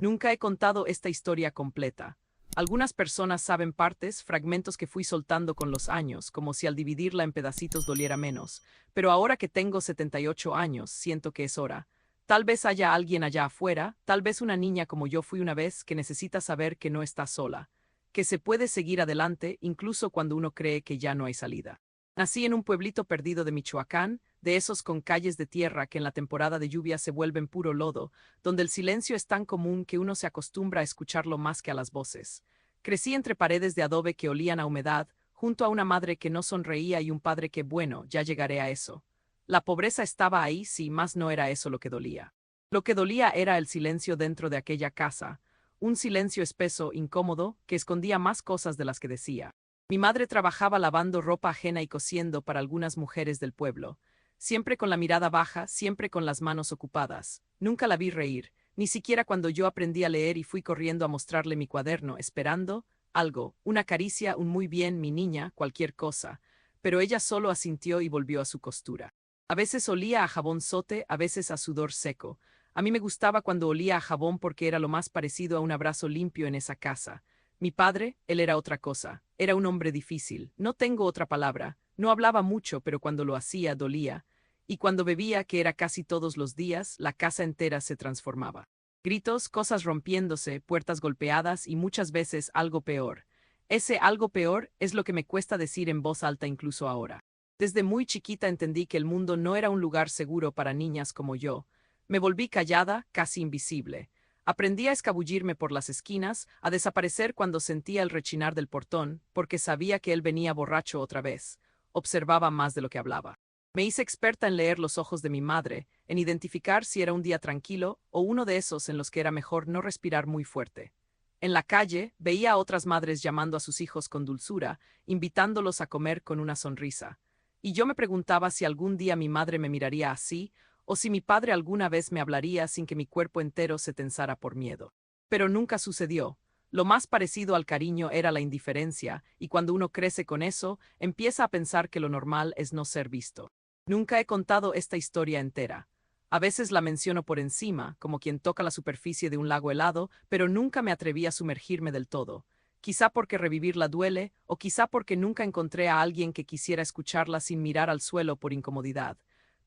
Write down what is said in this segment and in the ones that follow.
Nunca he contado esta historia completa. Algunas personas saben partes, fragmentos que fui soltando con los años, como si al dividirla en pedacitos doliera menos. Pero ahora que tengo 78 años, siento que es hora. Tal vez haya alguien allá afuera, tal vez una niña como yo fui una vez, que necesita saber que no está sola, que se puede seguir adelante incluso cuando uno cree que ya no hay salida. Nací en un pueblito perdido de Michoacán, de esos con calles de tierra que en la temporada de lluvia se vuelven puro lodo, donde el silencio es tan común que uno se acostumbra a escucharlo más que a las voces. Crecí entre paredes de adobe que olían a humedad, junto a una madre que no sonreía y un padre que, bueno, ya llegaré a eso. La pobreza estaba ahí, sí, más no era eso lo que dolía. Lo que dolía era el silencio dentro de aquella casa, un silencio espeso, incómodo, que escondía más cosas de las que decía. Mi madre trabajaba lavando ropa ajena y cosiendo para algunas mujeres del pueblo, siempre con la mirada baja, siempre con las manos ocupadas. Nunca la vi reír, ni siquiera cuando yo aprendí a leer y fui corriendo a mostrarle mi cuaderno, esperando algo, una caricia, un muy bien, mi niña, cualquier cosa. Pero ella solo asintió y volvió a su costura. A veces olía a jabón sote, a veces a sudor seco. A mí me gustaba cuando olía a jabón porque era lo más parecido a un abrazo limpio en esa casa. Mi padre, él era otra cosa. Era un hombre difícil. No tengo otra palabra. No hablaba mucho, pero cuando lo hacía, dolía. Y cuando bebía, que era casi todos los días, la casa entera se transformaba. Gritos, cosas rompiéndose, puertas golpeadas y muchas veces algo peor. Ese algo peor es lo que me cuesta decir en voz alta incluso ahora. Desde muy chiquita entendí que el mundo no era un lugar seguro para niñas como yo. Me volví callada, casi invisible. Aprendí a escabullirme por las esquinas, a desaparecer cuando sentía el rechinar del portón, porque sabía que él venía borracho otra vez. Observaba más de lo que hablaba. Me hice experta en leer los ojos de mi madre, en identificar si era un día tranquilo o uno de esos en los que era mejor no respirar muy fuerte. En la calle veía a otras madres llamando a sus hijos con dulzura, invitándolos a comer con una sonrisa. Y yo me preguntaba si algún día mi madre me miraría así, o si mi padre alguna vez me hablaría sin que mi cuerpo entero se tensara por miedo. Pero nunca sucedió. Lo más parecido al cariño era la indiferencia, y cuando uno crece con eso, empieza a pensar que lo normal es no ser visto. Nunca he contado esta historia entera. A veces la menciono por encima, como quien toca la superficie de un lago helado, pero nunca me atreví a sumergirme del todo. Quizá porque revivirla duele, o quizá porque nunca encontré a alguien que quisiera escucharla sin mirar al suelo por incomodidad.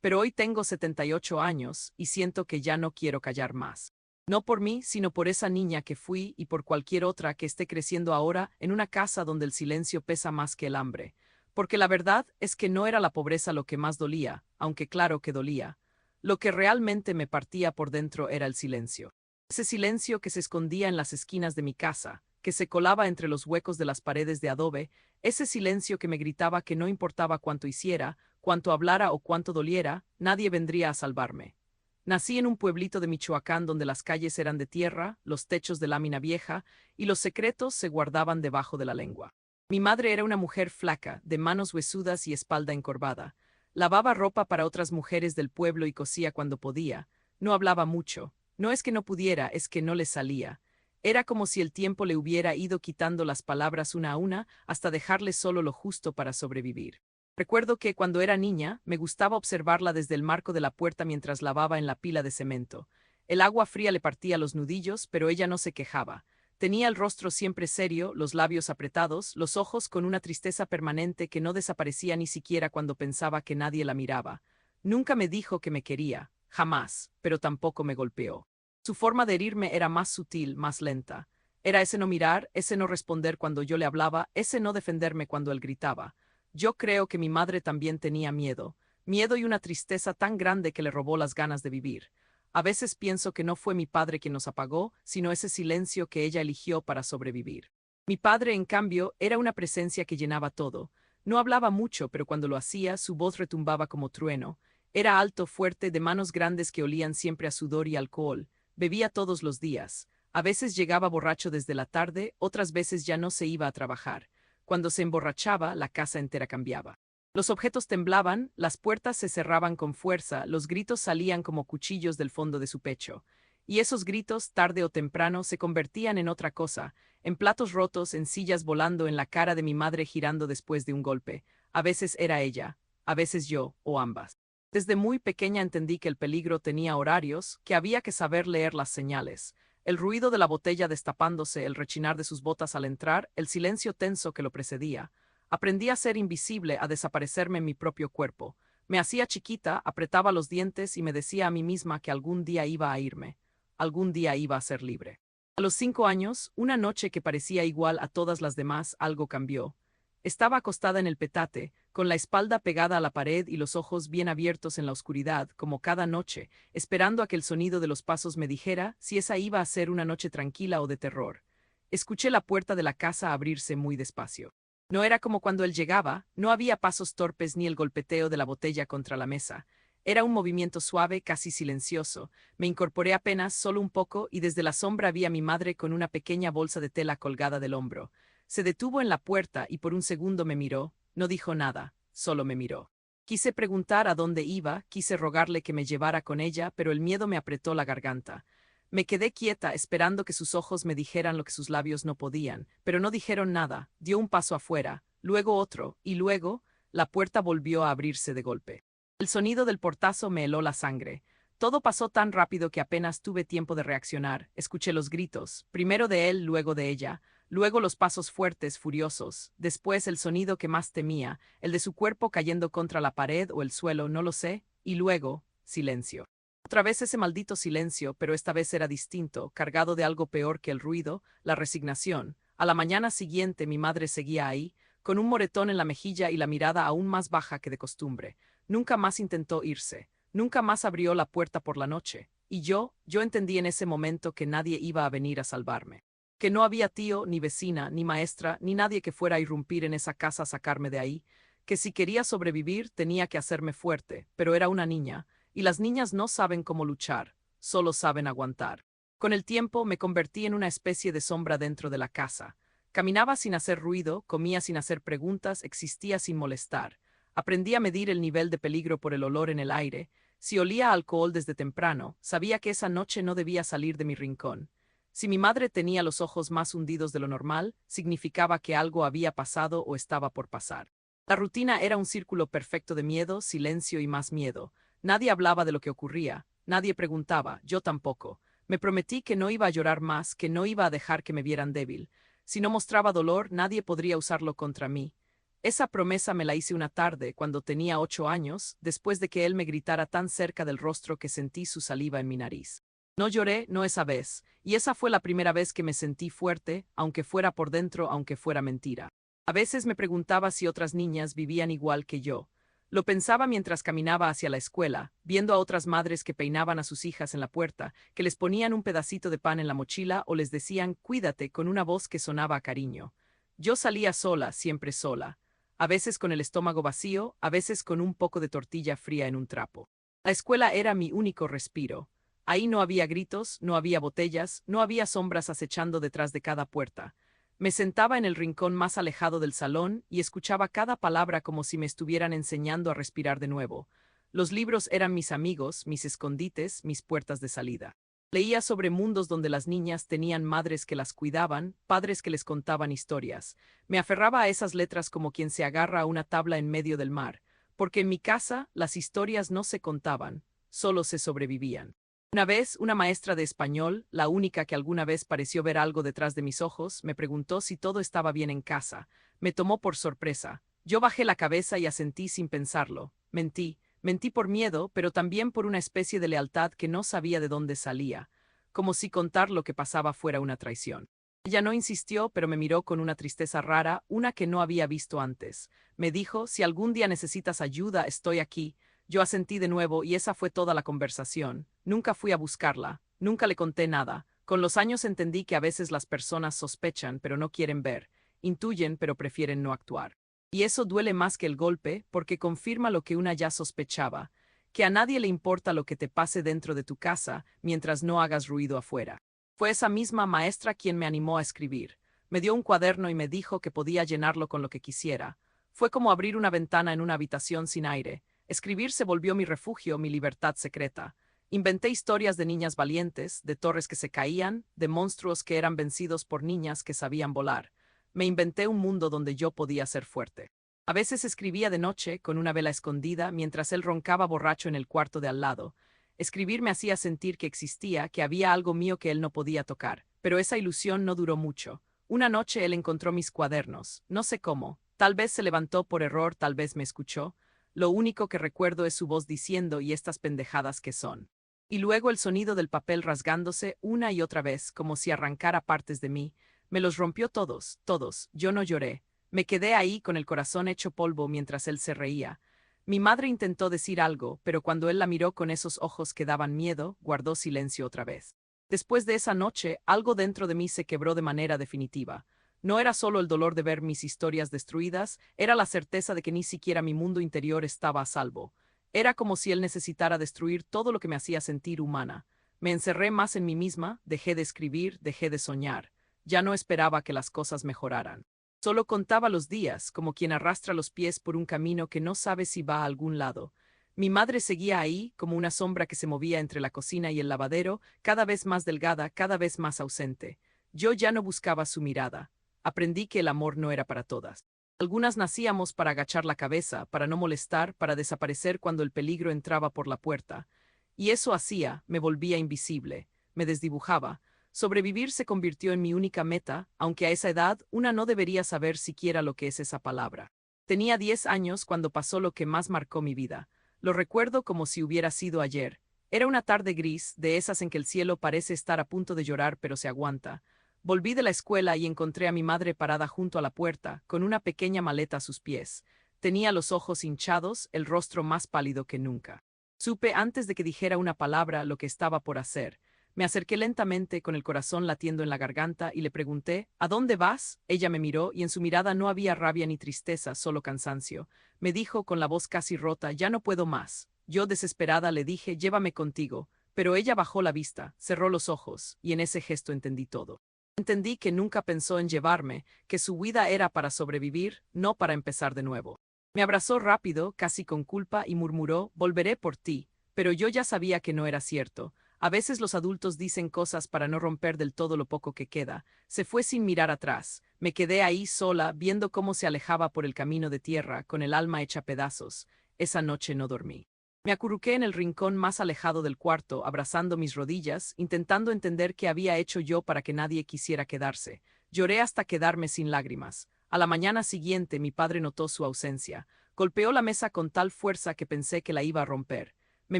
Pero hoy tengo 78 años y siento que ya no quiero callar más. No por mí, sino por esa niña que fui y por cualquier otra que esté creciendo ahora en una casa donde el silencio pesa más que el hambre. Porque la verdad es que no era la pobreza lo que más dolía, aunque claro que dolía. Lo que realmente me partía por dentro era el silencio. Ese silencio que se escondía en las esquinas de mi casa, que se colaba entre los huecos de las paredes de adobe, ese silencio que me gritaba que no importaba cuánto hiciera, cuánto hablara o cuánto doliera, nadie vendría a salvarme. Nací en un pueblito de Michoacán donde las calles eran de tierra, los techos de lámina vieja, y los secretos se guardaban debajo de la lengua. Mi madre era una mujer flaca, de manos huesudas y espalda encorvada. Lavaba ropa para otras mujeres del pueblo y cosía cuando podía. No hablaba mucho. No es que no pudiera, es que no le salía. Era como si el tiempo le hubiera ido quitando las palabras una a una hasta dejarle solo lo justo para sobrevivir. Recuerdo que, cuando era niña, me gustaba observarla desde el marco de la puerta mientras lavaba en la pila de cemento. El agua fría le partía los nudillos, pero ella no se quejaba. Tenía el rostro siempre serio, los labios apretados, los ojos con una tristeza permanente que no desaparecía ni siquiera cuando pensaba que nadie la miraba. Nunca me dijo que me quería, jamás, pero tampoco me golpeó. Su forma de herirme era más sutil, más lenta. Era ese no mirar, ese no responder cuando yo le hablaba, ese no defenderme cuando él gritaba. Yo creo que mi madre también tenía miedo, miedo y una tristeza tan grande que le robó las ganas de vivir. A veces pienso que no fue mi padre quien nos apagó, sino ese silencio que ella eligió para sobrevivir. Mi padre, en cambio, era una presencia que llenaba todo. No hablaba mucho, pero cuando lo hacía, su voz retumbaba como trueno. Era alto, fuerte, de manos grandes que olían siempre a sudor y alcohol. Bebía todos los días. A veces llegaba borracho desde la tarde, otras veces ya no se iba a trabajar. Cuando se emborrachaba, la casa entera cambiaba. Los objetos temblaban, las puertas se cerraban con fuerza, los gritos salían como cuchillos del fondo de su pecho. Y esos gritos, tarde o temprano, se convertían en otra cosa, en platos rotos, en sillas volando, en la cara de mi madre girando después de un golpe. A veces era ella, a veces yo, o ambas. Desde muy pequeña entendí que el peligro tenía horarios, que había que saber leer las señales. El ruido de la botella destapándose, el rechinar de sus botas al entrar, el silencio tenso que lo precedía. Aprendí a ser invisible, a desaparecerme en mi propio cuerpo. Me hacía chiquita, apretaba los dientes y me decía a mí misma que algún día iba a irme. Algún día iba a ser libre. A los 5 años, una noche que parecía igual a todas las demás, algo cambió. Estaba acostada en el petate, con la espalda pegada a la pared y los ojos bien abiertos en la oscuridad, como cada noche, esperando a que el sonido de los pasos me dijera si esa iba a ser una noche tranquila o de terror. Escuché la puerta de la casa abrirse muy despacio. No era como cuando él llegaba, no había pasos torpes ni el golpeteo de la botella contra la mesa. Era un movimiento suave, casi silencioso. Me incorporé apenas, solo un poco, y desde la sombra vi a mi madre con una pequeña bolsa de tela colgada del hombro. Se detuvo en la puerta y por un segundo me miró, no dijo nada, solo me miró. Quise preguntar a dónde iba, quise rogarle que me llevara con ella, pero el miedo me apretó la garganta. Me quedé quieta esperando que sus ojos me dijeran lo que sus labios no podían, pero no dijeron nada, dio un paso afuera, luego otro, y luego, la puerta volvió a abrirse de golpe. El sonido del portazo me heló la sangre. Todo pasó tan rápido que apenas tuve tiempo de reaccionar. Escuché los gritos, primero de él, luego de ella. Luego los pasos fuertes, furiosos, después el sonido que más temía, el de su cuerpo cayendo contra la pared o el suelo, no lo sé, y luego, silencio. Otra vez ese maldito silencio, pero esta vez era distinto, cargado de algo peor que el ruido, la resignación. A la mañana siguiente mi madre seguía ahí, con un moretón en la mejilla y la mirada aún más baja que de costumbre. Nunca más intentó irse, nunca más abrió la puerta por la noche, y yo entendí en ese momento que nadie iba a venir a salvarme. Que no había tío, ni vecina, ni maestra, ni nadie que fuera a irrumpir en esa casa a sacarme de ahí, que si quería sobrevivir tenía que hacerme fuerte, pero era una niña, y las niñas no saben cómo luchar, solo saben aguantar. Con el tiempo me convertí en una especie de sombra dentro de la casa. Caminaba sin hacer ruido, comía sin hacer preguntas, existía sin molestar. Aprendí a medir el nivel de peligro por el olor en el aire. Si olía a alcohol desde temprano, sabía que esa noche no debía salir de mi rincón. Si mi madre tenía los ojos más hundidos de lo normal, significaba que algo había pasado o estaba por pasar. La rutina era un círculo perfecto de miedo, silencio y más miedo. Nadie hablaba de lo que ocurría, nadie preguntaba, yo tampoco. Me prometí que no iba a llorar más, que no iba a dejar que me vieran débil. Si no mostraba dolor, nadie podría usarlo contra mí. Esa promesa me la hice una tarde, cuando tenía 8 años, después de que él me gritara tan cerca del rostro que sentí su saliva en mi nariz. No lloré, no esa vez, y esa fue la primera vez que me sentí fuerte, aunque fuera por dentro, aunque fuera mentira. A veces me preguntaba si otras niñas vivían igual que yo. Lo pensaba mientras caminaba hacia la escuela, viendo a otras madres que peinaban a sus hijas en la puerta, que les ponían un pedacito de pan en la mochila o les decían «cuídate» con una voz que sonaba a cariño. Yo salía sola, siempre sola. A veces con el estómago vacío, a veces con un poco de tortilla fría en un trapo. La escuela era mi único respiro. Ahí no había gritos, no había botellas, no había sombras acechando detrás de cada puerta. Me sentaba en el rincón más alejado del salón y escuchaba cada palabra como si me estuvieran enseñando a respirar de nuevo. Los libros eran mis amigos, mis escondites, mis puertas de salida. Leía sobre mundos donde las niñas tenían madres que las cuidaban, padres que les contaban historias. Me aferraba a esas letras como quien se agarra a una tabla en medio del mar, porque en mi casa las historias no se contaban, solo se sobrevivían. Una vez, una maestra de español, la única que alguna vez pareció ver algo detrás de mis ojos, me preguntó si todo estaba bien en casa. Me tomó por sorpresa. Yo bajé la cabeza y asentí sin pensarlo. Mentí. Mentí por miedo, pero también por una especie de lealtad que no sabía de dónde salía, como si contar lo que pasaba fuera una traición. Ella no insistió, pero me miró con una tristeza rara, una que no había visto antes. Me dijo, si algún día necesitas ayuda, estoy aquí. Yo asentí de nuevo y esa fue toda la conversación. Nunca fui a buscarla, nunca le conté nada. Con los años entendí que a veces las personas sospechan, pero no quieren ver, intuyen, pero prefieren no actuar. Y eso duele más que el golpe, porque confirma lo que una ya sospechaba, que a nadie le importa lo que te pase dentro de tu casa mientras no hagas ruido afuera. Fue esa misma maestra quien me animó a escribir. Me dio un cuaderno y me dijo que podía llenarlo con lo que quisiera. Fue como abrir una ventana en una habitación sin aire. Escribir se volvió mi refugio, mi libertad secreta. Inventé historias de niñas valientes, de torres que se caían, de monstruos que eran vencidos por niñas que sabían volar. Me inventé un mundo donde yo podía ser fuerte. A veces escribía de noche, con una vela escondida, mientras él roncaba borracho en el cuarto de al lado. Escribir me hacía sentir que existía, que había algo mío que él no podía tocar. Pero esa ilusión no duró mucho. Una noche él encontró mis cuadernos. No sé cómo. Tal vez se levantó por error, tal vez me escuchó. Lo único que recuerdo es su voz diciendo «¿y estas pendejadas que son?». Y luego el sonido del papel rasgándose una y otra vez, como si arrancara partes de mí. Me los rompió todos, todos. Yo no lloré. Me quedé ahí con el corazón hecho polvo mientras él se reía. Mi madre intentó decir algo, pero cuando él la miró con esos ojos que daban miedo, guardó silencio otra vez. Después de esa noche, algo dentro de mí se quebró de manera definitiva. No era solo el dolor de ver mis historias destruidas, era la certeza de que ni siquiera mi mundo interior estaba a salvo. Era como si él necesitara destruir todo lo que me hacía sentir humana. Me encerré más en mí misma, dejé de escribir, dejé de soñar. Ya no esperaba que las cosas mejoraran. Solo contaba los días, como quien arrastra los pies por un camino que no sabe si va a algún lado. Mi madre seguía ahí, como una sombra que se movía entre la cocina y el lavadero, cada vez más delgada, cada vez más ausente. Yo ya no buscaba su mirada. Aprendí que el amor no era para todas. Algunas nacíamos para agachar la cabeza, para no molestar, para desaparecer cuando el peligro entraba por la puerta. Y eso hacía, me volvía invisible, me desdibujaba. Sobrevivir se convirtió en mi única meta, aunque a esa edad una no debería saber siquiera lo que es esa palabra. Tenía 10 años cuando pasó lo que más marcó mi vida. Lo recuerdo como si hubiera sido ayer. Era una tarde gris, de esas en que el cielo parece estar a punto de llorar pero se aguanta. Volví de la escuela y encontré a mi madre parada junto a la puerta, con una pequeña maleta a sus pies. Tenía los ojos hinchados, el rostro más pálido que nunca. Supe antes de que dijera una palabra lo que estaba por hacer. Me acerqué lentamente con el corazón latiendo en la garganta y le pregunté, ¿a dónde vas? Ella me miró y en su mirada no había rabia ni tristeza, solo cansancio. Me dijo con la voz casi rota, ya no puedo más. Yo desesperada le dije, llévame contigo, pero ella bajó la vista, cerró los ojos, y en ese gesto entendí todo. Entendí que nunca pensó en llevarme, que su huida era para sobrevivir, no para empezar de nuevo. Me abrazó rápido, casi con culpa, y murmuró, volveré por ti, pero yo ya sabía que no era cierto. A veces los adultos dicen cosas para no romper del todo lo poco que queda. Se fue sin mirar atrás. Me quedé ahí sola, viendo cómo se alejaba por el camino de tierra, con el alma hecha pedazos. Esa noche no dormí. Me acurruqué en el rincón más alejado del cuarto, abrazando mis rodillas, intentando entender qué había hecho yo para que nadie quisiera quedarse. Lloré hasta quedarme sin lágrimas. A la mañana siguiente mi padre notó su ausencia. Golpeó la mesa con tal fuerza que pensé que la iba a romper. Me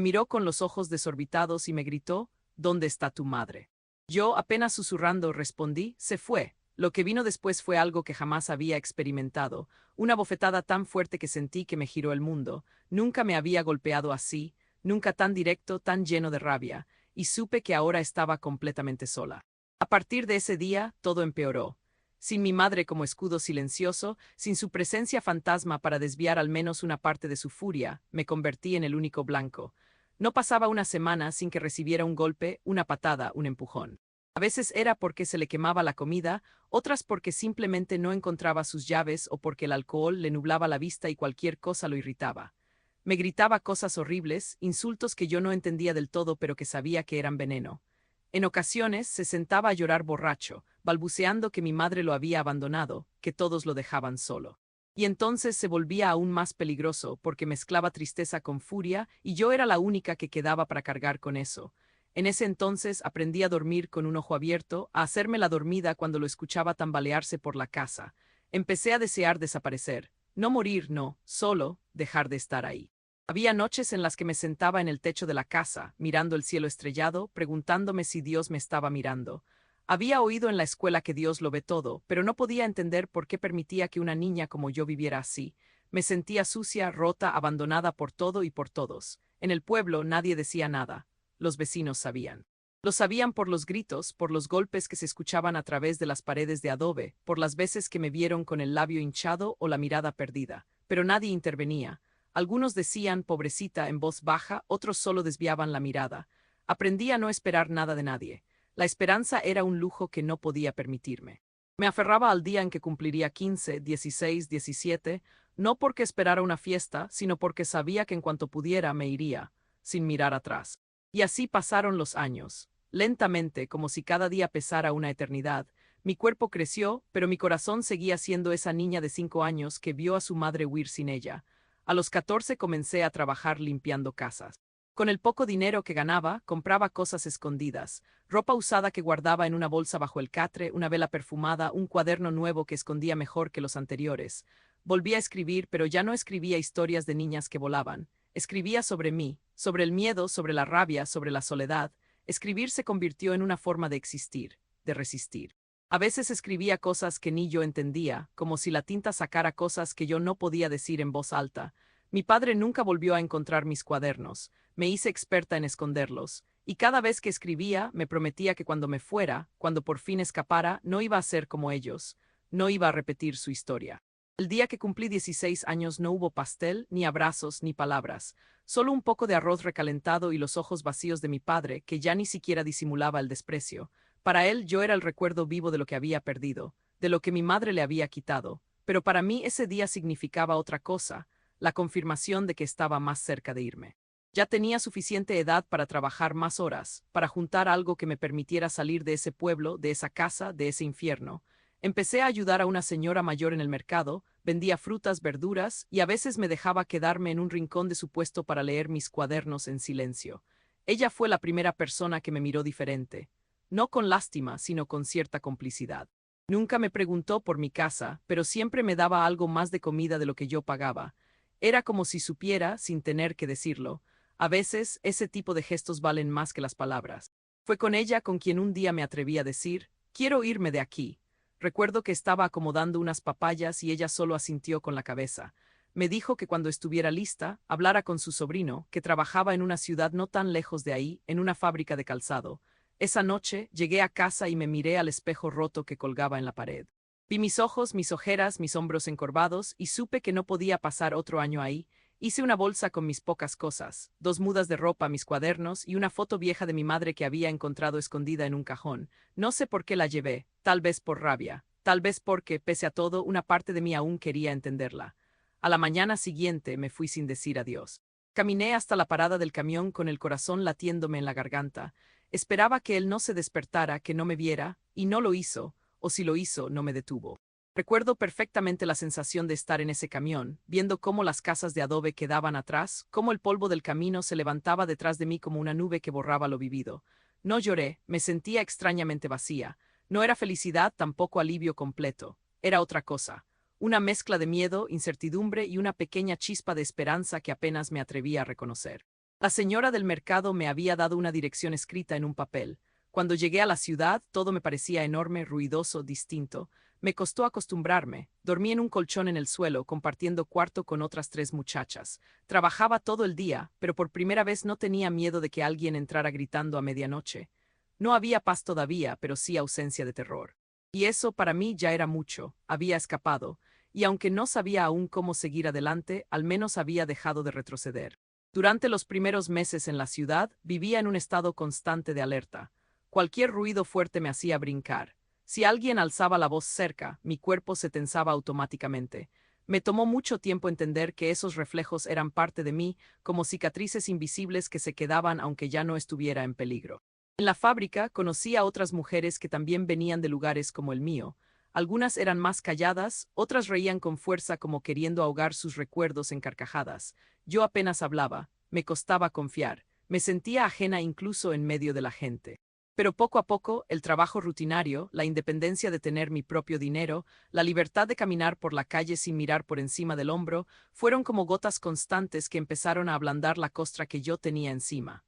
miró con los ojos desorbitados y me gritó, ¿dónde está tu madre? Yo, apenas susurrando, respondí, se fue. Lo que vino después fue algo que jamás había experimentado, una bofetada tan fuerte que sentí que me giró el mundo. Nunca me había golpeado así, nunca tan directo, tan lleno de rabia, y supe que ahora estaba completamente sola. A partir de ese día, todo empeoró. Sin mi madre como escudo silencioso, sin su presencia fantasma para desviar al menos una parte de su furia, me convertí en el único blanco. No pasaba una semana sin que recibiera un golpe, una patada, un empujón. A veces era porque se le quemaba la comida, otras porque simplemente no encontraba sus llaves o porque el alcohol le nublaba la vista y cualquier cosa lo irritaba. Me gritaba cosas horribles, insultos que yo no entendía del todo pero que sabía que eran veneno. En ocasiones se sentaba a llorar borracho, balbuceando que mi madre lo había abandonado, que todos lo dejaban solo. Y entonces se volvía aún más peligroso porque mezclaba tristeza con furia y yo era la única que quedaba para cargar con eso. En ese entonces aprendí a dormir con un ojo abierto, a hacerme la dormida cuando lo escuchaba tambalearse por la casa. Empecé a desear desaparecer. No morir, no, solo dejar de estar ahí. Había noches en las que me sentaba en el techo de la casa, mirando el cielo estrellado, preguntándome si Dios me estaba mirando. Había oído en la escuela que Dios lo ve todo, pero no podía entender por qué permitía que una niña como yo viviera así. Me sentía sucia, rota, abandonada por todo y por todos. En el pueblo nadie decía nada. Los vecinos sabían. Lo sabían por los gritos, por los golpes que se escuchaban a través de las paredes de adobe, por las veces que me vieron con el labio hinchado o la mirada perdida. Pero nadie intervenía. Algunos decían pobrecita en voz baja, otros solo desviaban la mirada. Aprendí a no esperar nada de nadie. La esperanza era un lujo que no podía permitirme. Me aferraba al día en que cumpliría 15, 16, 17, no porque esperara una fiesta, sino porque sabía que en cuanto pudiera me iría, sin mirar atrás. Y así pasaron los años. Lentamente, como si cada día pesara una eternidad, mi cuerpo creció, pero mi corazón seguía siendo esa niña de 5 años que vio a su madre huir sin ella. A los 14 comencé a trabajar limpiando casas. Con el poco dinero que ganaba, compraba cosas escondidas, ropa usada que guardaba en una bolsa bajo el catre, una vela perfumada, un cuaderno nuevo que escondía mejor que los anteriores. Volví a escribir, pero ya no escribía historias de niñas que volaban. Escribía sobre mí, sobre el miedo, sobre la rabia, sobre la soledad. Escribir se convirtió en una forma de existir, de resistir. A veces escribía cosas que ni yo entendía, como si la tinta sacara cosas que yo no podía decir en voz alta. Mi padre nunca volvió a encontrar mis cuadernos. Me hice experta en esconderlos, y cada vez que escribía me prometía que cuando me fuera, cuando por fin escapara, no iba a ser como ellos, no iba a repetir su historia. El día que cumplí 16 años no hubo pastel, ni abrazos, ni palabras, solo un poco de arroz recalentado y los ojos vacíos de mi padre, que ya ni siquiera disimulaba el desprecio. Para él yo era el recuerdo vivo de lo que había perdido, de lo que mi madre le había quitado, pero para mí ese día significaba otra cosa, la confirmación de que estaba más cerca de irme. Ya tenía suficiente edad para trabajar más horas, para juntar algo que me permitiera salir de ese pueblo, de esa casa, de ese infierno. Empecé a ayudar a una señora mayor en el mercado, vendía frutas, verduras, y a veces me dejaba quedarme en un rincón de su puesto para leer mis cuadernos en silencio. Ella fue la primera persona que me miró diferente, no con lástima, sino con cierta complicidad. Nunca me preguntó por mi casa, pero siempre me daba algo más de comida de lo que yo pagaba. Era como si supiera, sin tener que decirlo. A veces, ese tipo de gestos valen más que las palabras. Fue con ella con quien un día me atreví a decir, quiero irme de aquí. Recuerdo que estaba acomodando unas papayas y ella solo asintió con la cabeza. Me dijo que cuando estuviera lista, hablara con su sobrino, que trabajaba en una ciudad no tan lejos de ahí, en una fábrica de calzado. Esa noche, llegué a casa y me miré al espejo roto que colgaba en la pared. Vi mis ojos, mis ojeras, mis hombros encorvados, y supe que no podía pasar otro año ahí. Hice una bolsa con mis pocas cosas, 2 mudas de ropa, mis cuadernos y una foto vieja de mi madre que había encontrado escondida en un cajón. No sé por qué la llevé, tal vez por rabia, tal vez porque, pese a todo, una parte de mí aún quería entenderla. A la mañana siguiente me fui sin decir adiós. Caminé hasta la parada del camión con el corazón latiéndome en la garganta. Esperaba que él no se despertara, que no me viera, y no lo hizo, o si lo hizo, no me detuvo. Recuerdo perfectamente la sensación de estar en ese camión, viendo cómo las casas de adobe quedaban atrás, cómo el polvo del camino se levantaba detrás de mí como una nube que borraba lo vivido. No lloré, me sentía extrañamente vacía. No era felicidad, tampoco alivio completo. Era otra cosa. Una mezcla de miedo, incertidumbre y una pequeña chispa de esperanza que apenas me atrevía a reconocer. La señora del mercado me había dado una dirección escrita en un papel. Cuando llegué a la ciudad, todo me parecía enorme, ruidoso, distinto. Me costó acostumbrarme. Dormí en un colchón en el suelo, compartiendo cuarto con otras 3 muchachas. Trabajaba todo el día, pero por primera vez no tenía miedo de que alguien entrara gritando a medianoche. No había paz todavía, pero sí ausencia de terror. Y eso para mí ya era mucho. Había escapado, y aunque no sabía aún cómo seguir adelante, al menos había dejado de retroceder. Durante los primeros meses en la ciudad, vivía en un estado constante de alerta. Cualquier ruido fuerte me hacía brincar. Si alguien alzaba la voz cerca, mi cuerpo se tensaba automáticamente. Me tomó mucho tiempo entender que esos reflejos eran parte de mí, como cicatrices invisibles que se quedaban aunque ya no estuviera en peligro. En la fábrica conocí a otras mujeres que también venían de lugares como el mío. Algunas eran más calladas, otras reían con fuerza como queriendo ahogar sus recuerdos en carcajadas. Yo apenas hablaba, me costaba confiar, me sentía ajena incluso en medio de la gente. Pero poco a poco, el trabajo rutinario, la independencia de tener mi propio dinero, la libertad de caminar por la calle sin mirar por encima del hombro, fueron como gotas constantes que empezaron a ablandar la costra que yo tenía encima.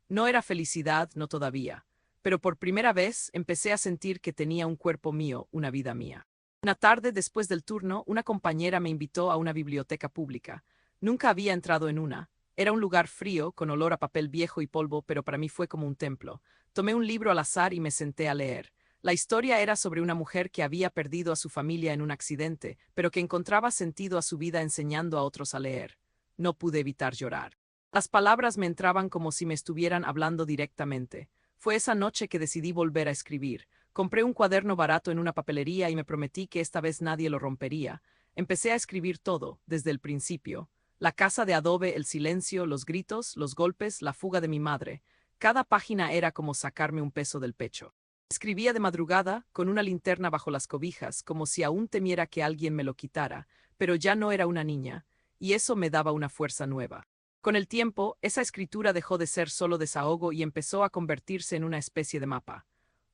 No era felicidad, no todavía, pero por primera vez empecé a sentir que tenía un cuerpo mío, una vida mía. Una tarde, después del turno, una compañera me invitó a una biblioteca pública. Nunca había entrado en una. Era un lugar frío, con olor a papel viejo y polvo, pero para mí fue como un templo. Tomé un libro al azar y me senté a leer. La historia era sobre una mujer que había perdido a su familia en un accidente, pero que encontraba sentido a su vida enseñando a otros a leer. No pude evitar llorar. Las palabras me entraban como si me estuvieran hablando directamente. Fue esa noche que decidí volver a escribir. Compré un cuaderno barato en una papelería y me prometí que esta vez nadie lo rompería. Empecé a escribir todo, desde el principio. La casa de adobe, el silencio, los gritos, los golpes, la fuga de mi madre. Cada página era como sacarme un peso del pecho. Escribía de madrugada, con una linterna bajo las cobijas, como si aún temiera que alguien me lo quitara, pero ya no era una niña, y eso me daba una fuerza nueva. Con el tiempo, esa escritura dejó de ser solo desahogo y empezó a convertirse en una especie de mapa.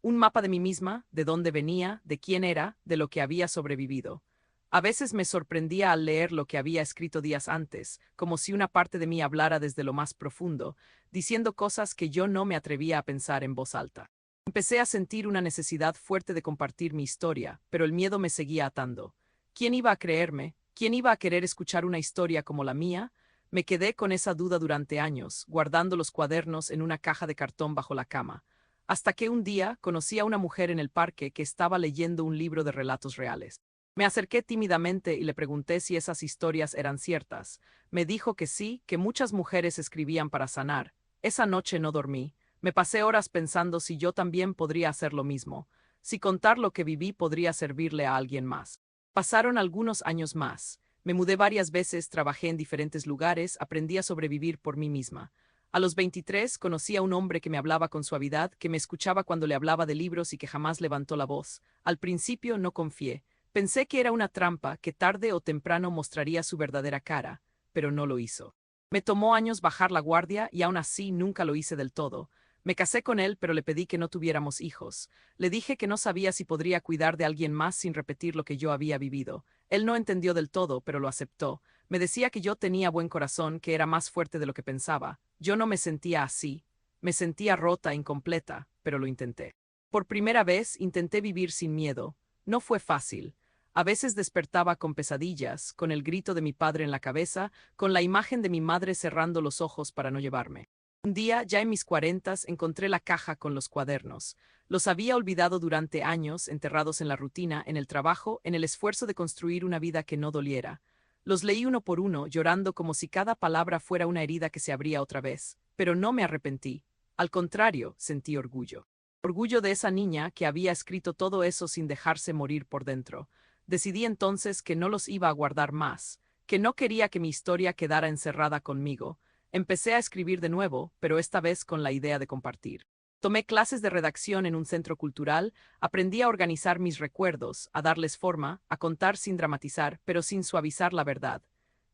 Un mapa de mí misma, de dónde venía, de quién era, de lo que había sobrevivido. A veces me sorprendía al leer lo que había escrito días antes, como si una parte de mí hablara desde lo más profundo, diciendo cosas que yo no me atrevía a pensar en voz alta. Empecé a sentir una necesidad fuerte de compartir mi historia, pero el miedo me seguía atando. ¿Quién iba a creerme? ¿Quién iba a querer escuchar una historia como la mía? Me quedé con esa duda durante años, guardando los cuadernos en una caja de cartón bajo la cama, hasta que un día conocí a una mujer en el parque que estaba leyendo un libro de relatos reales. Me acerqué tímidamente y le pregunté si esas historias eran ciertas. Me dijo que sí, que muchas mujeres escribían para sanar. Esa noche no dormí. Me pasé horas pensando si yo también podría hacer lo mismo, si contar lo que viví podría servirle a alguien más. Pasaron algunos años más. Me mudé varias veces, trabajé en diferentes lugares, aprendí a sobrevivir por mí misma. A los 23 conocí a un hombre que me hablaba con suavidad, que me escuchaba cuando le hablaba de libros y que jamás levantó la voz. Al principio no confié. Pensé que era una trampa, que tarde o temprano mostraría su verdadera cara, pero no lo hizo. Me tomó años bajar la guardia y aún así nunca lo hice del todo. Me casé con él, pero le pedí que no tuviéramos hijos. Le dije que no sabía si podría cuidar de alguien más sin repetir lo que yo había vivido. Él no entendió del todo, pero lo aceptó. Me decía que yo tenía buen corazón, que era más fuerte de lo que pensaba. Yo no me sentía así. Me sentía rota, incompleta, pero lo intenté. Por primera vez intenté vivir sin miedo. No fue fácil. A veces despertaba con pesadillas, con el grito de mi padre en la cabeza, con la imagen de mi madre cerrando los ojos para no llevarme. Un día, ya en mis 40, encontré la caja con los cuadernos. Los había olvidado durante años, enterrados en la rutina, en el trabajo, en el esfuerzo de construir una vida que no doliera. Los leí uno por uno, llorando como si cada palabra fuera una herida que se abría otra vez. Pero no me arrepentí. Al contrario, sentí orgullo. Orgullo de esa niña que había escrito todo eso sin dejarse morir por dentro. Decidí entonces que no los iba a guardar más, que no quería que mi historia quedara encerrada conmigo. Empecé a escribir de nuevo, pero esta vez con la idea de compartir. Tomé clases de redacción en un centro cultural, aprendí a organizar mis recuerdos, a darles forma, a contar sin dramatizar, pero sin suavizar la verdad.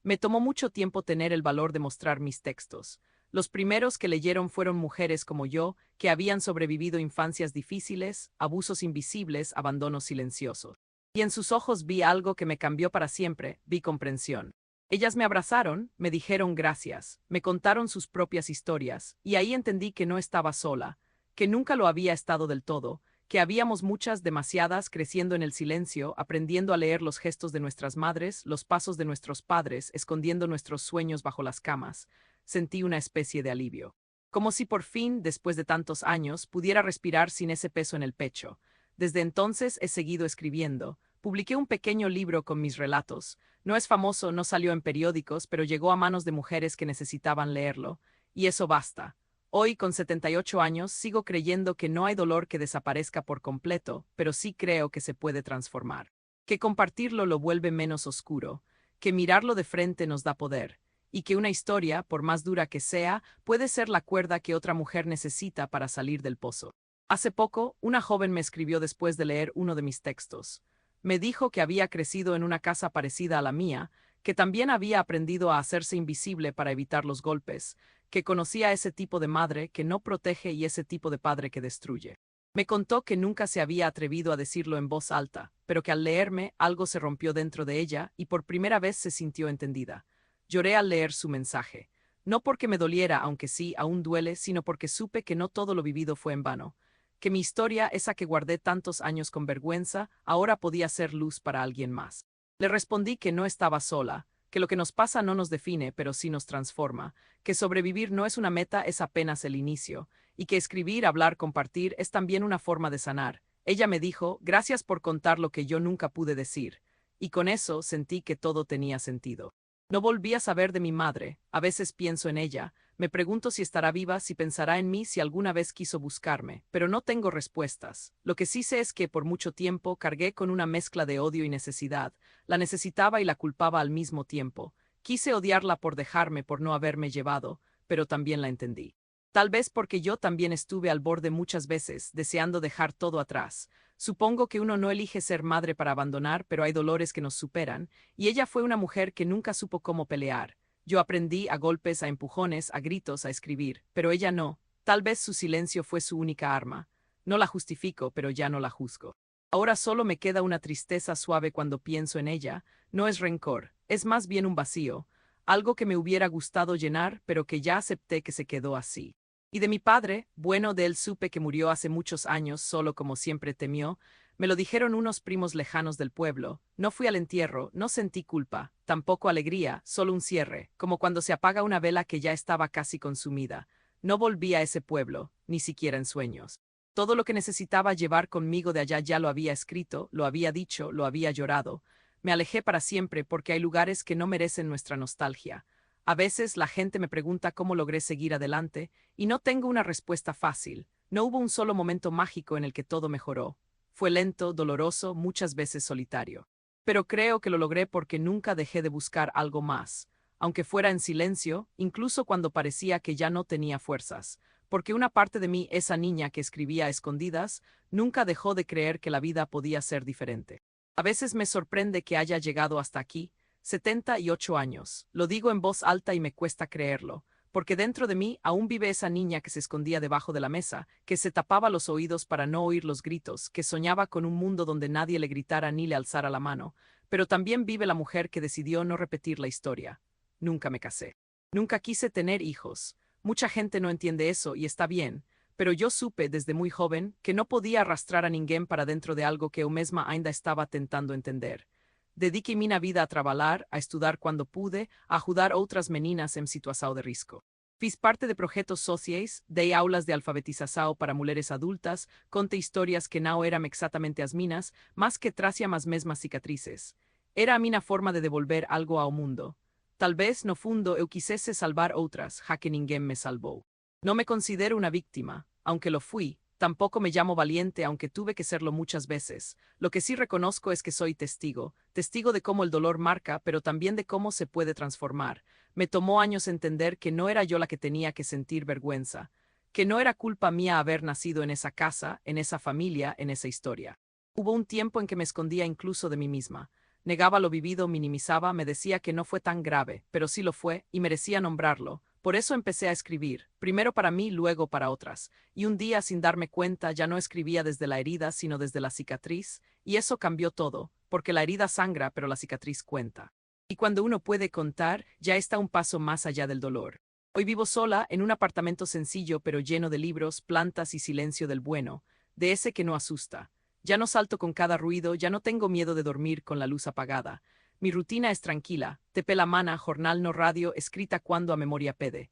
Me tomó mucho tiempo tener el valor de mostrar mis textos. Los primeros que leyeron fueron mujeres como yo, que habían sobrevivido infancias difíciles, abusos invisibles, abandonos silenciosos. Y en sus ojos vi algo que me cambió para siempre, vi comprensión. Ellas me abrazaron, me dijeron gracias, me contaron sus propias historias, y ahí entendí que no estaba sola, que nunca lo había estado del todo, que habíamos muchas, demasiadas, creciendo en el silencio, aprendiendo a leer los gestos de nuestras madres, los pasos de nuestros padres, escondiendo nuestros sueños bajo las camas. Sentí una especie de alivio. Como si por fin, después de tantos años, pudiera respirar sin ese peso en el pecho. Desde entonces he seguido escribiendo. Publiqué un pequeño libro con mis relatos. No es famoso, no salió en periódicos, pero llegó a manos de mujeres que necesitaban leerlo. Y eso basta. Hoy, con 78 años, sigo creyendo que no hay dolor que desaparezca por completo, pero sí creo que se puede transformar. Que compartirlo lo vuelve menos oscuro, que mirarlo de frente nos da poder, y que una historia, por más dura que sea, puede ser la cuerda que otra mujer necesita para salir del pozo. Hace poco, una joven me escribió después de leer uno de mis textos. Me dijo que había crecido en una casa parecida a la mía, que también había aprendido a hacerse invisible para evitar los golpes, que conocía ese tipo de madre que no protege y ese tipo de padre que destruye. Me contó que nunca se había atrevido a decirlo en voz alta, pero que al leerme algo se rompió dentro de ella y por primera vez se sintió entendida. Lloré al leer su mensaje. No porque me doliera, aunque sí, aún duele, sino porque supe que no todo lo vivido fue en vano. Que mi historia, esa que guardé tantos años con vergüenza, ahora podía ser luz para alguien más. Le respondí que no estaba sola, que lo que nos pasa no nos define, pero sí nos transforma, que sobrevivir no es una meta, es apenas el inicio, y que escribir, hablar, compartir es también una forma de sanar. Ella me dijo, gracias por contar lo que yo nunca pude decir, y con eso sentí que todo tenía sentido. No volví a saber de mi madre, a veces pienso en ella, me pregunto si estará viva, si pensará en mí, si alguna vez quiso buscarme, pero no tengo respuestas. Lo que sí sé es que por mucho tiempo cargué con una mezcla de odio y necesidad. La necesitaba y la culpaba al mismo tiempo. Quise odiarla por dejarme, por no haberme llevado, pero también la entendí. Tal vez porque yo también estuve al borde muchas veces, deseando dejar todo atrás. Supongo que uno no elige ser madre para abandonar, pero hay dolores que nos superan, y ella fue una mujer que nunca supo cómo pelear, Yo aprendí a golpes, a empujones, a gritos, a escribir, pero ella no. Tal vez su silencio fue su única arma. No la justifico, pero ya no la juzgo. Ahora solo me queda una tristeza suave cuando pienso en ella. No es rencor, es más bien un vacío, algo que me hubiera gustado llenar, pero que ya acepté que se quedó así. Y de mi padre, bueno, de él supe que murió hace muchos años, solo como siempre temió. Me lo dijeron unos primos lejanos del pueblo. No fui al entierro, no sentí culpa, tampoco alegría, solo un cierre, como cuando se apaga una vela que ya estaba casi consumida. No volví a ese pueblo, ni siquiera en sueños. Todo lo que necesitaba llevar conmigo de allá ya lo había escrito, lo había dicho, lo había llorado. Me alejé para siempre porque hay lugares que no merecen nuestra nostalgia. A veces la gente me pregunta cómo logré seguir adelante, y no tengo una respuesta fácil. No hubo un solo momento mágico en el que todo mejoró. Fue lento, doloroso, muchas veces solitario. Pero creo que lo logré porque nunca dejé de buscar algo más, aunque fuera en silencio, incluso cuando parecía que ya no tenía fuerzas, porque una parte de mí, esa niña que escribía a escondidas, nunca dejó de creer que la vida podía ser diferente. A veces me sorprende que haya llegado hasta aquí, 78 años. Lo digo en voz alta y me cuesta creerlo, porque dentro de mí aún vive esa niña que se escondía debajo de la mesa, que se tapaba los oídos para no oír los gritos, que soñaba con un mundo donde nadie le gritara ni le alzara la mano. Pero también vive la mujer que decidió no repetir la historia. Nunca me casé. Nunca quise tener hijos. Mucha gente no entiende eso y está bien, pero yo supe desde muy joven que no podía arrastrar a ninguém para dentro de algo que eu mesma ainda estaba tentando entender. Dediquei minha vida a trabalhar, a estudar quando pude, a ajudar outras meninas em situação de risco. Fiz parte de projetos sociais, dei aulas de alfabetização para mulheres adultas, contei histórias que não eram exatamente as minas, mas que traziam as mesmas cicatrices. Era a minha forma de devolver algo ao mundo. Tal vez, no fundo, eu quisesse salvar outras, já que ninguém me salvou. No me considero una víctima, aunque lo fui. Tampoco me llamo valiente, aunque tuve que serlo muchas veces. Lo que sí reconozco es que soy testigo, testigo de cómo el dolor marca, pero también de cómo se puede transformar. Me tomó años entender que no era yo la que tenía que sentir vergüenza, que no era culpa mía haber nacido en esa casa, en esa familia, en esa historia. Hubo un tiempo en que me escondía incluso de mí misma. Negaba lo vivido, minimizaba, me decía que no fue tan grave, pero sí lo fue, y merecía nombrarlo. Por eso empecé a escribir, primero para mí, luego para otras, y un día, sin darme cuenta, ya no escribía desde la herida, sino desde la cicatriz, y eso cambió todo, porque la herida sangra, pero la cicatriz cuenta. Y cuando uno puede contar, ya está un paso más allá del dolor. Hoy vivo sola, en un apartamento sencillo, pero lleno de libros, plantas y silencio del bueno, de ese que no asusta. Ya no salto con cada ruido, ya no tengo miedo de dormir con la luz apagada. Mi rutina es tranquila, tepe la mana, jornal no radio, escrita cuando a memoria pede.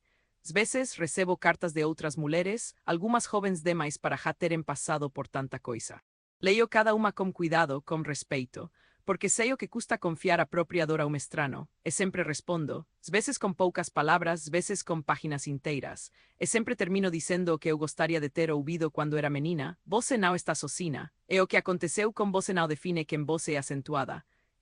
Veces recebo cartas de outras mulheres, algumas jovens demais para já terem passado por tanta coisa. Leio cada uma com cuidado, com respeito, porque sei o que custa confiar a propia dor a un estrano, e sempre respondo, veces com poucas palavras, veces com páginas inteiras, e sempre termino dizendo o que eu gostaria de ter ouvido quando era menina, você não está sozinha, e o que aconteceu com você não define quen você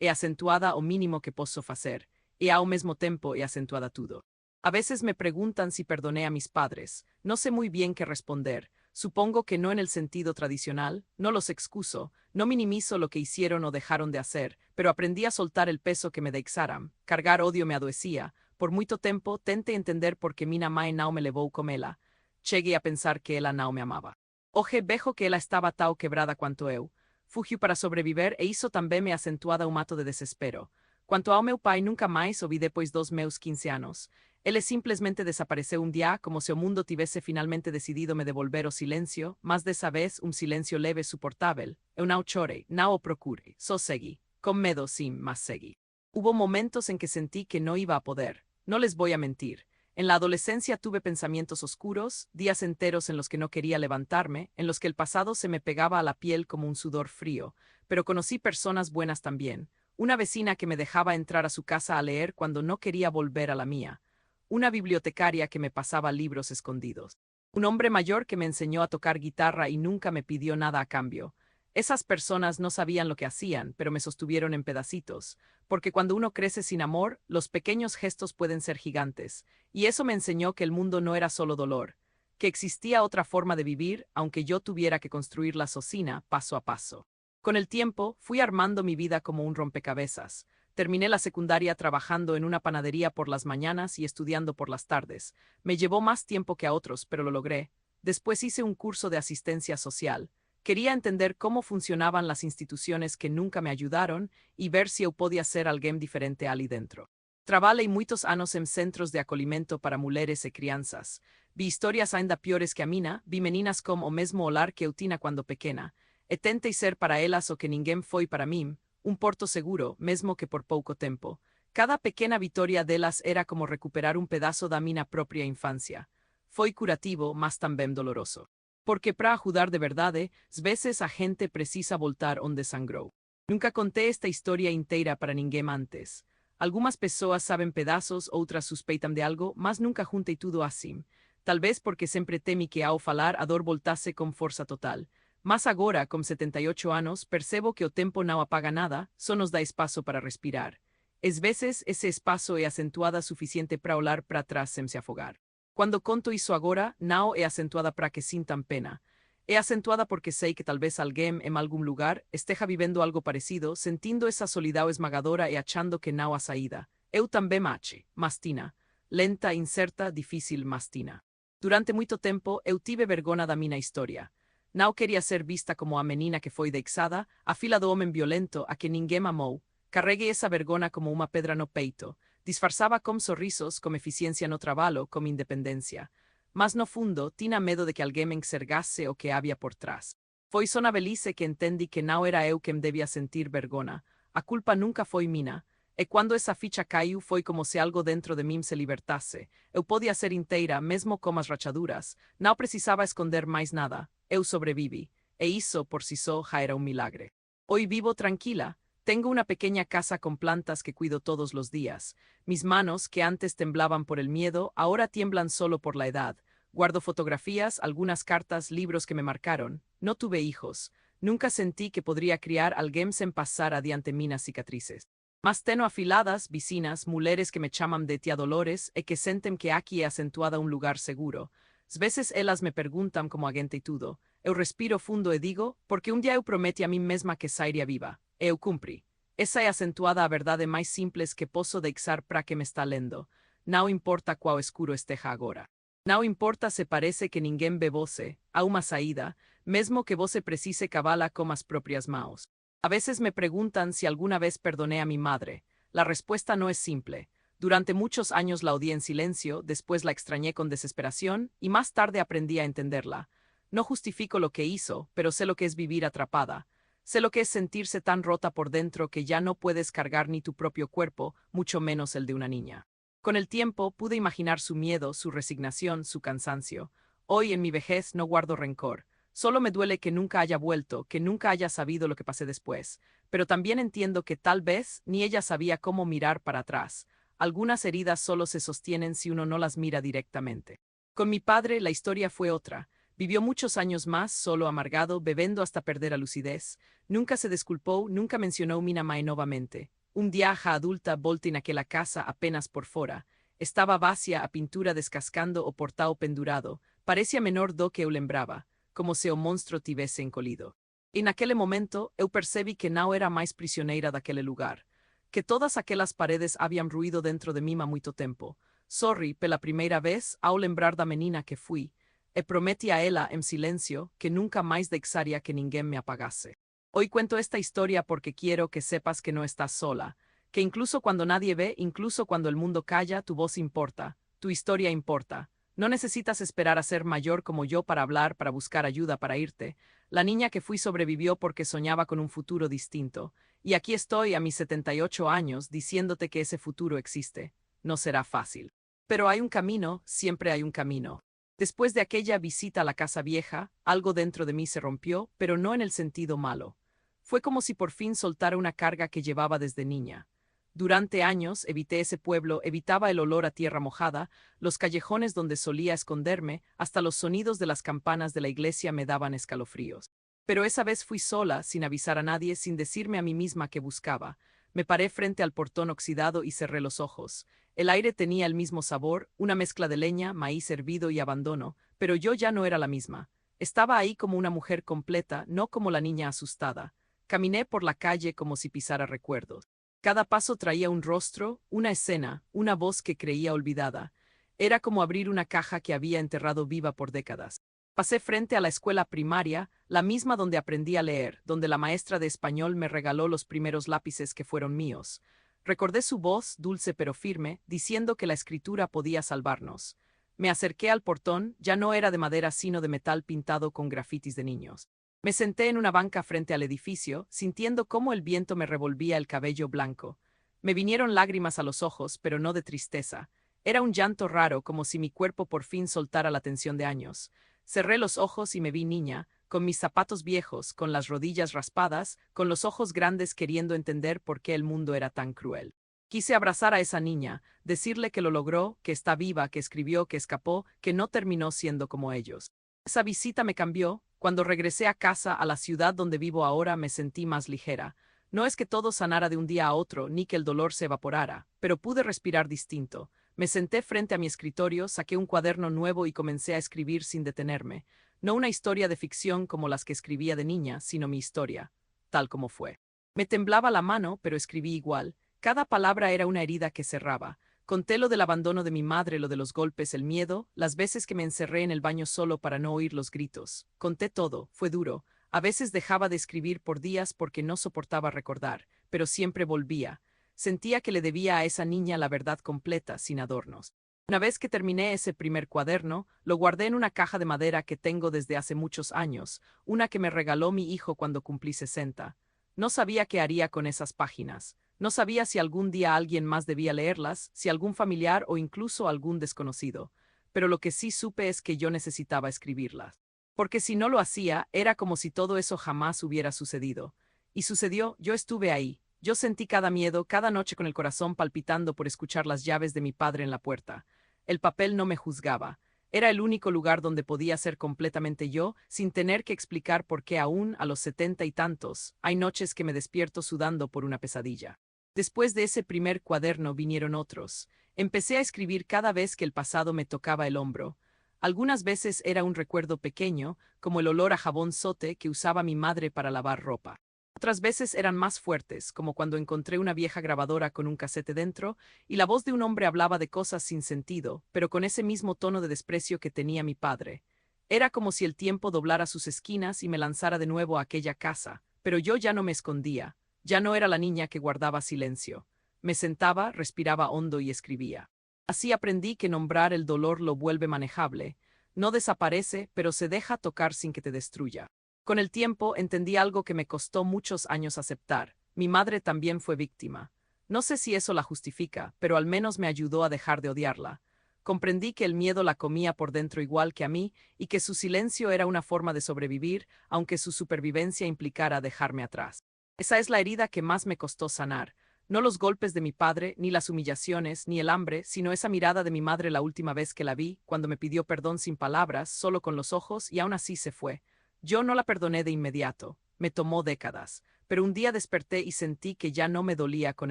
é acentuada o mínimo que posso fazer, e ao mesmo tempo é acentuada tudo. A veces me preguntan si perdoné a mis padres, no sé muy bien qué responder, supongo que no en el sentido tradicional, no los excuso, no minimizo lo que hicieron o dejaron de hacer, pero aprendí a soltar el peso que me deixaram, cargar odio me adoecía, por muito tempo tentei entender por que minha mãe não me levou com ela, cheguei a pensar que ela não me amava. Hoje vejo que ela estava tão quebrada quanto eu, fugiu para sobreviver e isso também me acentuada um ato de desespero. Quanto ao meu pai, nunca mais o vi depois dos meus 15 anos. Ele simplesmente desapareceu um dia, como se o mundo tivesse finalmente decidido me devolver o silêncio, mas dessa vez um silêncio leve e suportável. Eu não chorei, não o procurei, só segui. Com medo, sim, mas segui. Hubo momentos en que sentí que no iba a poder. No les voy a mentir. En la adolescencia tuve pensamientos oscuros, días enteros en los que no quería levantarme, en los que el pasado se me pegaba a la piel como un sudor frío, pero conocí personas buenas también. Una vecina que me dejaba entrar a su casa a leer cuando no quería volver a la mía. Una bibliotecaria que me pasaba libros escondidos. Un hombre mayor que me enseñó a tocar guitarra y nunca me pidió nada a cambio. Esas personas no sabían lo que hacían, pero me sostuvieron en pedacitos, porque cuando uno crece sin amor, los pequeños gestos pueden ser gigantes, y eso me enseñó que el mundo no era solo dolor, que existía otra forma de vivir, aunque yo tuviera que construir la socina paso a paso. Con el tiempo, fui armando mi vida como un rompecabezas. Terminé la secundaria trabajando en una panadería por las mañanas y estudiando por las tardes. Me llevó más tiempo que a otros, pero lo logré. Después hice un curso de asistencia social. Quería entender cómo funcionaban las instituciones que nunca me ayudaron y ver si eu podía ser alguém diferente ali dentro. Trabalhei muitos anos em centros de acolhimento para mulheres e crianças. Vi historias ainda piores que a mina, vi meninas com o mesmo olar que eu tinha quando pequena. E tentei ser para elas o que ninguém foi para mim, um porto seguro, mesmo que por pouco tempo. Cada pequena vitória delas era como recuperar um pedaço da minha própria infância. Foi curativo, mas também doloroso. Porque para ajudar de verdade, às vezes a gente precisa voltar onde sangrou. Nunca contei esta história inteira para ninguém antes. Algumas pessoas sabem pedaços, outras suspeitam de algo, mas nunca juntei tudo assim. Talvez porque sempre temi que ao falar a dor voltasse com força total. Mas agora, com 78 anos, percebo que o tempo não apaga nada, só nos dá espaço para respirar. Às vezes, esse espaço é acentuada suficiente para olhar para trás sem se afogar. Quando conto isso agora, não é acentuada para que sintam pena. É acentuada porque sei que talvez alguém em algum lugar esteja vivendo algo parecido, sentindo essa solidão esmagadora e achando que não há saída. Eu também ache, mas tina. Lenta, incerta, difícil, mas tina. Durante muito tempo, eu tive vergonha da minha história. Não queria ser vista como a menina que foi deixada, a fila do homem violento a que ninguém amou. Carreguei essa vergonha como uma pedra no peito. Disfarçava com sorrisos, com eficiência no trabalho, com independência. Mas no fundo, tinha medo de que alguém me enxergasse o que havia por trás. Foi só na velhice que entendi que não era eu quem devia sentir vergonha. A culpa nunca foi minha. E quando essa ficha caiu, foi como se algo dentro de mim se libertasse. Eu podia ser inteira, mesmo com as rachaduras. Não precisava esconder mais nada. Eu sobrevivi. E isso, por si só, já era um milagre. Hoy vivo tranquila. Tengo una pequeña casa con plantas que cuido todos los días. Mis manos, que antes temblaban por el miedo, ahora tiemblan solo por la edad. Guardo fotografías, algunas cartas, libros que me marcaron. No tuve hijos. Nunca sentí que podría criar alguém sem passar adiante minas cicatrices. Mas tenho afiladas, vecinas, mulheres que me chamam de tia Dolores e que sentem que aqui é acentuada um lugar seguro. Às vezes elas me perguntam como agente e tudo. Eu respiro fundo e digo, porque dia eu prometi a mim mesma que sairia viva. Eu cumpri. Essa é acentuada a verdade mais simples que posso deixar para que me está lendo. Não importa qual escuro esteja agora. Não importa se parece que ninguém vê você, há uma saída, mesmo que você precise cavá-la com as próprias mãos. A veces me preguntan si alguna vez perdoné a mi madre. La respuesta no es simple. Durante muchos años la odié en silencio, después la extrañé con desesperación y más tarde aprendí a entenderla. No justifico lo que hizo, pero sé lo que es vivir atrapada. Sé lo que es sentirse tan rota por dentro que ya no puedes cargar ni tu propio cuerpo, mucho menos el de una niña. Con el tiempo pude imaginar su miedo, su resignación, su cansancio. Hoy en mi vejez no guardo rencor. Solo me duele que nunca haya vuelto, que nunca haya sabido lo que pasé después. Pero también entiendo que tal vez ni ella sabía cómo mirar para atrás. Algunas heridas solo se sostienen si uno no las mira directamente. Con mi padre la historia fue otra. Vivió muchos años más, solo amargado, bebendo hasta perder la lucidez. Nunca se disculpó, nunca mencionó mina mai novamente. Un día ja adulta volta en aquella casa apenas por fora. Estaba vacía a pintura descascando o portao pendurado. Parecía menor do que eu lembrava, como se o monstro tivesse encolhido. En aquele momento, eu percebi que não era mais prisioneira daquele lugar. Que todas aquelas paredes haviam ruído dentro de mim há muito tempo. Sorri, pela primeira vez, ao lembrar da menina que fui. E prometi a ela, en silencio, que nunca mais deixaria que ninguém me apagase. Hoy cuento esta historia porque quiero que sepas que no estás sola, que incluso cuando nadie ve, incluso cuando el mundo calla, tu voz importa, tu historia importa. No necesitas esperar a ser mayor como yo para hablar, para buscar ayuda, para irte. La niña que fui sobrevivió porque soñaba con un futuro distinto, y aquí estoy a mis 78 años diciéndote que ese futuro existe. No será fácil. Pero hay un camino, siempre hay un camino. Después de aquella visita a la casa vieja, algo dentro de mí se rompió, pero no en el sentido malo. Fue como si por fin soltara una carga que llevaba desde niña. Durante años evité ese pueblo, evitaba el olor a tierra mojada, los callejones donde solía esconderme, hasta los sonidos de las campanas de la iglesia me daban escalofríos. Pero esa vez fui sola, sin avisar a nadie, sin decirme a mí misma qué buscaba. Me paré frente al portón oxidado y cerré los ojos. El aire tenía el mismo sabor, una mezcla de leña, maíz hervido y abandono, pero yo ya no era la misma. Estaba ahí como una mujer completa, no como la niña asustada. Caminé por la calle como si pisara recuerdos. Cada paso traía un rostro, una escena, una voz que creía olvidada. Era como abrir una caja que había enterrado viva por décadas. Pasé frente a la escuela primaria, la misma donde aprendí a leer, donde la maestra de español me regaló los primeros lápices que fueron míos. Recordé su voz, dulce pero firme, diciendo que la escritura podía salvarnos. Me acerqué al portón, ya no era de madera sino de metal pintado con grafitis de niños. Me senté en una banca frente al edificio, sintiendo cómo el viento me revolvía el cabello blanco. Me vinieron lágrimas a los ojos, pero no de tristeza. Era un llanto raro, como si mi cuerpo por fin soltara la tensión de años. Cerré los ojos y me vi niña, con mis zapatos viejos, con las rodillas raspadas, con los ojos grandes queriendo entender por qué el mundo era tan cruel. Quise abrazar a esa niña, decirle que lo logró, que está viva, que escribió, que escapó, que no terminó siendo como ellos. Esa visita me cambió. Cuando regresé a casa, a la ciudad donde vivo ahora, me sentí más ligera. No es que todo sanara de un día a otro, ni que el dolor se evaporara, pero pude respirar distinto. Me senté frente a mi escritorio, saqué un cuaderno nuevo y comencé a escribir sin detenerme. No una historia de ficción como las que escribía de niña, sino mi historia, tal como fue. Me temblaba la mano, pero escribí igual. Cada palabra era una herida que cerraba. Conté lo del abandono de mi madre, lo de los golpes, el miedo, las veces que me encerré en el baño solo para no oír los gritos. Conté todo, fue duro. A veces dejaba de escribir por días porque no soportaba recordar, pero siempre volvía. Sentía que le debía a esa niña la verdad completa, sin adornos. Una vez que terminé ese primer cuaderno, lo guardé en una caja de madera que tengo desde hace muchos años, una que me regaló mi hijo cuando cumplí 60. No sabía qué haría con esas páginas. No sabía si algún día alguien más debía leerlas, si algún familiar o incluso algún desconocido. Pero lo que sí supe es que yo necesitaba escribirlas. Porque si no lo hacía, era como si todo eso jamás hubiera sucedido. Y sucedió, yo estuve ahí. Yo sentí cada miedo, cada noche con el corazón palpitando por escuchar las llaves de mi padre en la puerta. El papel no me juzgaba. Era el único lugar donde podía ser completamente yo, sin tener que explicar por qué aún, a los 70 y tantos, hay noches que me despierto sudando por una pesadilla. Después de ese primer cuaderno vinieron otros. Empecé a escribir cada vez que el pasado me tocaba el hombro. Algunas veces era un recuerdo pequeño, como el olor a jabón sote que usaba mi madre para lavar ropa. Otras veces eran más fuertes, como cuando encontré una vieja grabadora con un casete dentro, y la voz de un hombre hablaba de cosas sin sentido, pero con ese mismo tono de desprecio que tenía mi padre. Era como si el tiempo doblara sus esquinas y me lanzara de nuevo a aquella casa, pero yo ya no me escondía. Ya no era la niña que guardaba silencio. Me sentaba, respiraba hondo y escribía. Así aprendí que nombrar el dolor lo vuelve manejable. No desaparece, pero se deja tocar sin que te destruya. Con el tiempo entendí algo que me costó muchos años aceptar. Mi madre también fue víctima. No sé si eso la justifica, pero al menos me ayudó a dejar de odiarla. Comprendí que el miedo la comía por dentro igual que a mí y que su silencio era una forma de sobrevivir, aunque su supervivencia implicara dejarme atrás. Esa es la herida que más me costó sanar. No los golpes de mi padre, ni las humillaciones, ni el hambre, sino esa mirada de mi madre la última vez que la vi, cuando me pidió perdón sin palabras, solo con los ojos, y aún así se fue. Yo no la perdoné de inmediato. Me tomó décadas. Pero un día desperté y sentí que ya no me dolía con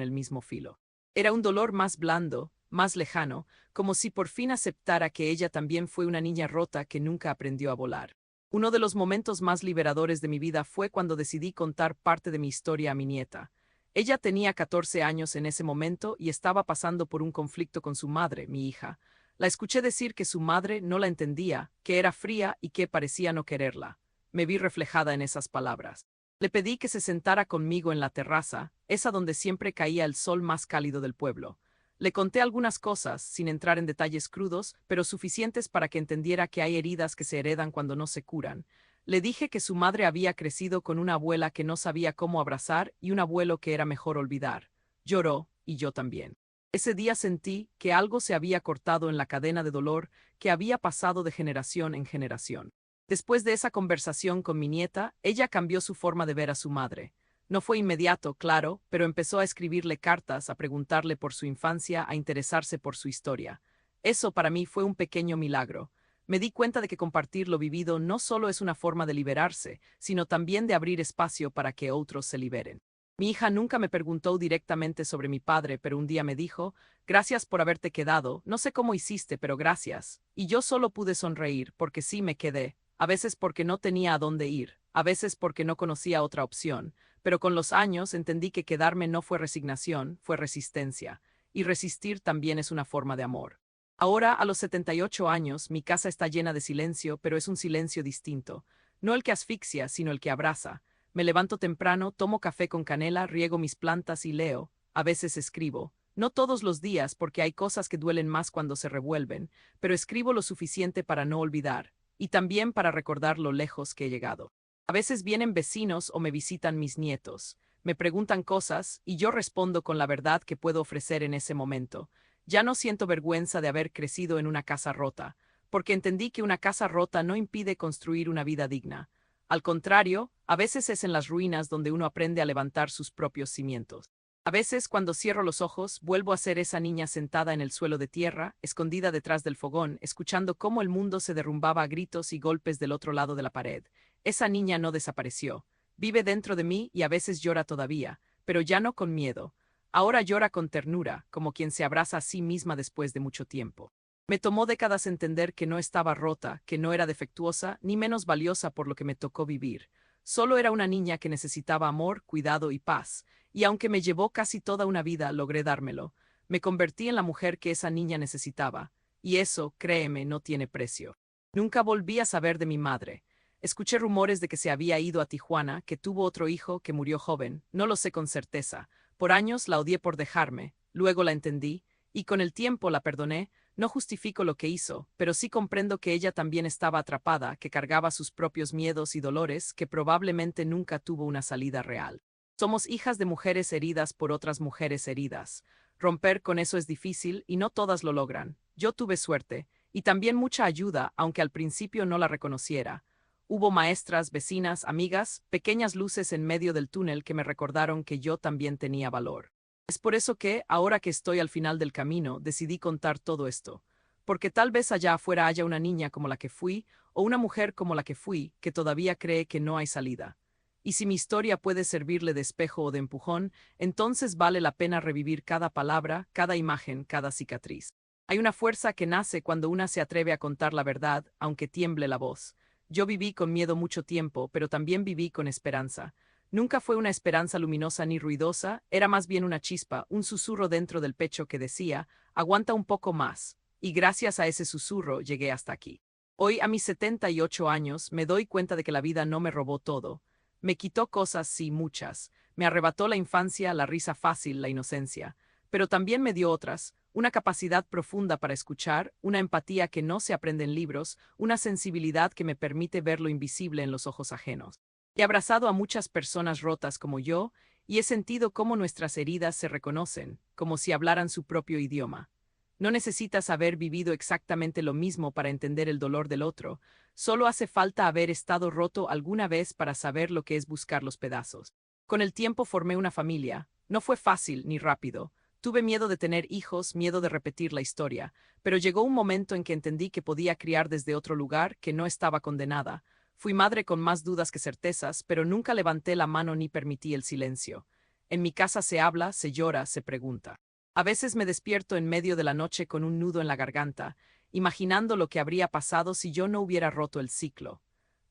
el mismo filo. Era un dolor más blando, más lejano, como si por fin aceptara que ella también fue una niña rota que nunca aprendió a volar. Uno de los momentos más liberadores de mi vida fue cuando decidí contar parte de mi historia a mi nieta. Ella tenía 14 años en ese momento y estaba pasando por un conflicto con su madre, mi hija. La escuché decir que su madre no la entendía, que era fría y que parecía no quererla. Me vi reflejada en esas palabras. Le pedí que se sentara conmigo en la terraza, esa donde siempre caía el sol más cálido del pueblo. Le conté algunas cosas, sin entrar en detalles crudos, pero suficientes para que entendiera que hay heridas que se heredan cuando no se curan. Le dije que su madre había crecido con una abuela que no sabía cómo abrazar y un abuelo que era mejor olvidar. Lloró, y yo también. Ese día sentí que algo se había cortado en la cadena de dolor que había pasado de generación en generación. Después de esa conversación con mi nieta, ella cambió su forma de ver a su madre. No fue inmediato, claro, pero empezó a escribirle cartas, a preguntarle por su infancia, a interesarse por su historia. Eso para mí fue un pequeño milagro. Me di cuenta de que compartir lo vivido no solo es una forma de liberarse, sino también de abrir espacio para que otros se liberen. Mi hija nunca me preguntó directamente sobre mi padre, pero un día me dijo, gracias por haberte quedado, no sé cómo hiciste, pero gracias. Y yo solo pude sonreír, porque sí me quedé, a veces porque no tenía a dónde ir, a veces porque no conocía otra opción, pero con los años entendí que quedarme no fue resignación, fue resistencia, y resistir también es una forma de amor. Ahora, a los 78 años, mi casa está llena de silencio, pero es un silencio distinto. No el que asfixia, sino el que abraza. Me levanto temprano, tomo café con canela, riego mis plantas y leo. A veces escribo. No todos los días, porque hay cosas que duelen más cuando se revuelven, pero escribo lo suficiente para no olvidar, y también para recordar lo lejos que he llegado. A veces vienen vecinos o me visitan mis nietos. Me preguntan cosas, y yo respondo con la verdad que puedo ofrecer en ese momento. Ya no siento vergüenza de haber crecido en una casa rota, porque entendí que una casa rota no impide construir una vida digna. Al contrario, a veces es en las ruinas donde uno aprende a levantar sus propios cimientos. A veces, cuando cierro los ojos, vuelvo a ser esa niña sentada en el suelo de tierra, escondida detrás del fogón, escuchando cómo el mundo se derrumbaba a gritos y golpes del otro lado de la pared. Esa niña no desapareció. Vive dentro de mí y a veces llora todavía, pero ya no con miedo. Ahora llora con ternura, como quien se abraza a sí misma después de mucho tiempo. Me tomó décadas entender que no estaba rota, que no era defectuosa, ni menos valiosa por lo que me tocó vivir. Solo era una niña que necesitaba amor, cuidado y paz, y aunque me llevó casi toda una vida, logré dármelo. Me convertí en la mujer que esa niña necesitaba, y eso, créeme, no tiene precio. Nunca volví a saber de mi madre. Escuché rumores de que se había ido a Tijuana, que tuvo otro hijo que murió joven, no lo sé con certeza. Por años la odié por dejarme, luego la entendí, y con el tiempo la perdoné. No justifico lo que hizo, pero sí comprendo que ella también estaba atrapada, que cargaba sus propios miedos y dolores, que probablemente nunca tuvo una salida real. Somos hijas de mujeres heridas por otras mujeres heridas. Romper con eso es difícil y no todas lo logran. Yo tuve suerte, y también mucha ayuda, aunque al principio no la reconociera. Hubo maestras, vecinas, amigas, pequeñas luces en medio del túnel que me recordaron que yo también tenía valor. Es por eso que, ahora que estoy al final del camino, decidí contar todo esto. Porque tal vez allá afuera haya una niña como la que fui, o una mujer como la que fui, que todavía cree que no hay salida. Y si mi historia puede servirle de espejo o de empujón, entonces vale la pena revivir cada palabra, cada imagen, cada cicatriz. Hay una fuerza que nace cuando una se atreve a contar la verdad, aunque tiemble la voz. Yo viví con miedo mucho tiempo, pero también viví con esperanza. Nunca fue una esperanza luminosa ni ruidosa, era más bien una chispa, un susurro dentro del pecho que decía, aguanta un poco más. Y gracias a ese susurro llegué hasta aquí. Hoy, a mis 78 años, me doy cuenta de que la vida no me robó todo. Me quitó cosas, sí, muchas. Me arrebató la infancia, la risa fácil, la inocencia. Pero también me dio otras, una capacidad profunda para escuchar, una empatía que no se aprende en libros, una sensibilidad que me permite ver lo invisible en los ojos ajenos. He abrazado a muchas personas rotas como yo, y he sentido cómo nuestras heridas se reconocen, como si hablaran su propio idioma. No necesitas haber vivido exactamente lo mismo para entender el dolor del otro, solo hace falta haber estado roto alguna vez para saber lo que es buscar los pedazos. Con el tiempo formé una familia, no fue fácil ni rápido. Tuve miedo de tener hijos, miedo de repetir la historia, pero llegó un momento en que entendí que podía criar desde otro lugar, que no estaba condenada. Fui madre con más dudas que certezas, pero nunca levanté la mano ni permití el silencio. En mi casa se habla, se llora, se pregunta. A veces me despierto en medio de la noche con un nudo en la garganta, imaginando lo que habría pasado si yo no hubiera roto el ciclo.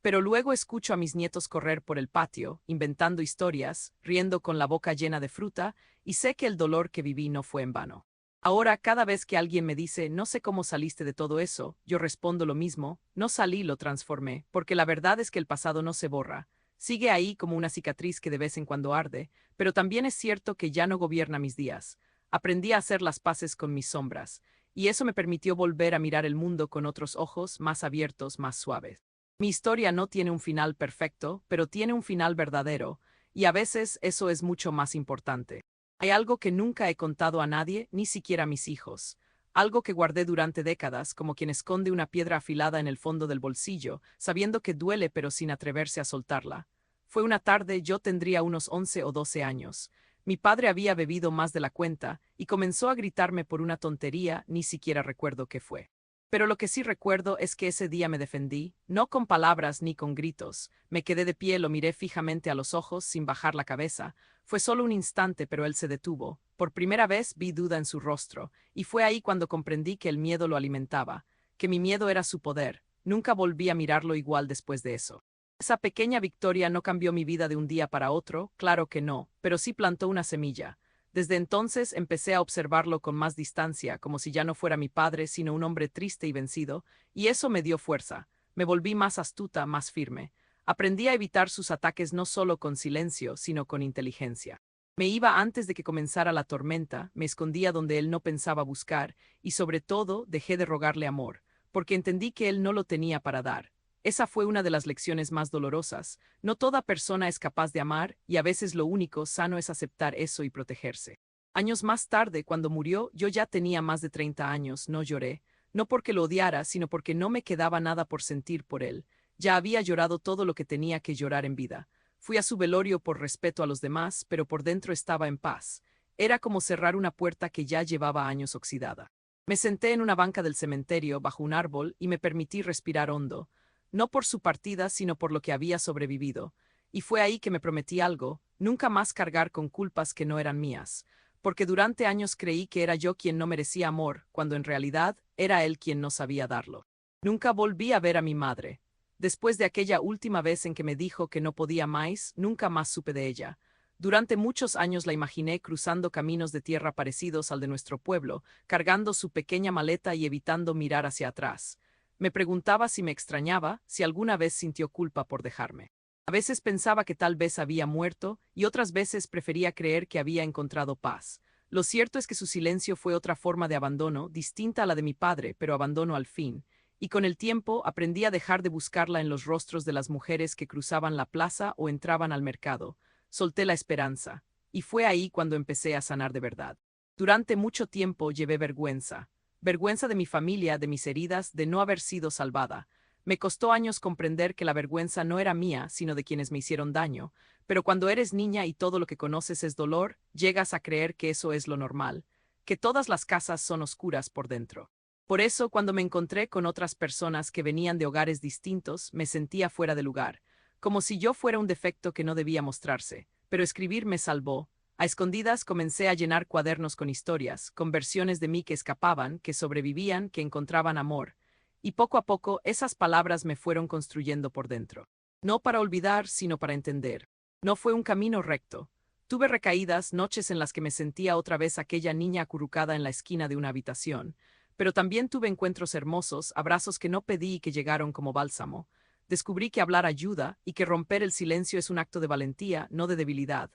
Pero luego escucho a mis nietos correr por el patio, inventando historias, riendo con la boca llena de fruta, y sé que el dolor que viví no fue en vano. Ahora, cada vez que alguien me dice, no sé cómo saliste de todo eso, yo respondo lo mismo, no salí, lo transformé, porque la verdad es que el pasado no se borra. Sigue ahí como una cicatriz que de vez en cuando arde, pero también es cierto que ya no gobierna mis días. Aprendí a hacer las paces con mis sombras, y eso me permitió volver a mirar el mundo con otros ojos más abiertos, más suaves. Mi historia no tiene un final perfecto, pero tiene un final verdadero, y a veces eso es mucho más importante. Hay algo que nunca he contado a nadie, ni siquiera a mis hijos. Algo que guardé durante décadas, como quien esconde una piedra afilada en el fondo del bolsillo, sabiendo que duele pero sin atreverse a soltarla. Fue una tarde, yo tendría unos 11 o 12 años. Mi padre había bebido más de la cuenta, y comenzó a gritarme por una tontería, ni siquiera recuerdo qué fue. Pero lo que sí recuerdo es que ese día me defendí, no con palabras ni con gritos. Me quedé de pie, lo miré fijamente a los ojos, sin bajar la cabeza. Fue solo un instante, pero él se detuvo. Por primera vez vi duda en su rostro, y fue ahí cuando comprendí que el miedo lo alimentaba, que mi miedo era su poder. Nunca volví a mirarlo igual después de eso. Esa pequeña victoria no cambió mi vida de un día para otro, claro que no, pero sí plantó una semilla. Desde entonces empecé a observarlo con más distancia, como si ya no fuera mi padre, sino un hombre triste y vencido, y eso me dio fuerza. Me volví más astuta, más firme. Aprendí a evitar sus ataques no solo con silencio, sino con inteligencia. Me iba antes de que comenzara la tormenta, me escondía donde él no pensaba buscar, y sobre todo dejé de rogarle amor, porque entendí que él no lo tenía para dar. Esa fue una de las lecciones más dolorosas. No toda persona es capaz de amar, y a veces lo único sano es aceptar eso y protegerse. Años más tarde, cuando murió, yo ya tenía más de 30 años, no lloré, no porque lo odiara, sino porque no me quedaba nada por sentir por él. Ya había llorado todo lo que tenía que llorar en vida. Fui a su velorio por respeto a los demás, pero por dentro estaba en paz. Era como cerrar una puerta que ya llevaba años oxidada. Me senté en una banca del cementerio, bajo un árbol, y me permití respirar hondo, no por su partida, sino por lo que había sobrevivido. Y fue ahí que me prometí algo, nunca más cargar con culpas que no eran mías, porque durante años creí que era yo quien no merecía amor, cuando en realidad era él quien no sabía darlo. Nunca volví a ver a mi madre. Después de aquella última vez en que me dijo que no podía más, nunca más supe de ella. Durante muchos años la imaginé cruzando caminos de tierra parecidos al de nuestro pueblo, cargando su pequeña maleta y evitando mirar hacia atrás. Me preguntaba si me extrañaba, si alguna vez sintió culpa por dejarme. A veces pensaba que tal vez había muerto, y otras veces prefería creer que había encontrado paz. Lo cierto es que su silencio fue otra forma de abandono, distinta a la de mi padre, pero abandono al fin. Y con el tiempo aprendí a dejar de buscarla en los rostros de las mujeres que cruzaban la plaza o entraban al mercado. Solté la esperanza, y fue ahí cuando empecé a sanar de verdad. Durante mucho tiempo llevé vergüenza. Vergüenza de mi familia, de mis heridas, de no haber sido salvada. Me costó años comprender que la vergüenza no era mía, sino de quienes me hicieron daño, pero cuando eres niña y todo lo que conoces es dolor, llegas a creer que eso es lo normal, que todas las casas son oscuras por dentro. Por eso, cuando me encontré con otras personas que venían de hogares distintos, me sentía fuera de lugar, como si yo fuera un defecto que no debía mostrarse, pero escribir me salvó. A escondidas comencé a llenar cuadernos con historias, con versiones de mí que escapaban, que sobrevivían, que encontraban amor. Y poco a poco esas palabras me fueron construyendo por dentro. No para olvidar, sino para entender. No fue un camino recto. Tuve recaídas, noches en las que me sentía otra vez aquella niña acurrucada en la esquina de una habitación. Pero también tuve encuentros hermosos, abrazos que no pedí y que llegaron como bálsamo. Descubrí que hablar ayuda y que romper el silencio es un acto de valentía, no de debilidad.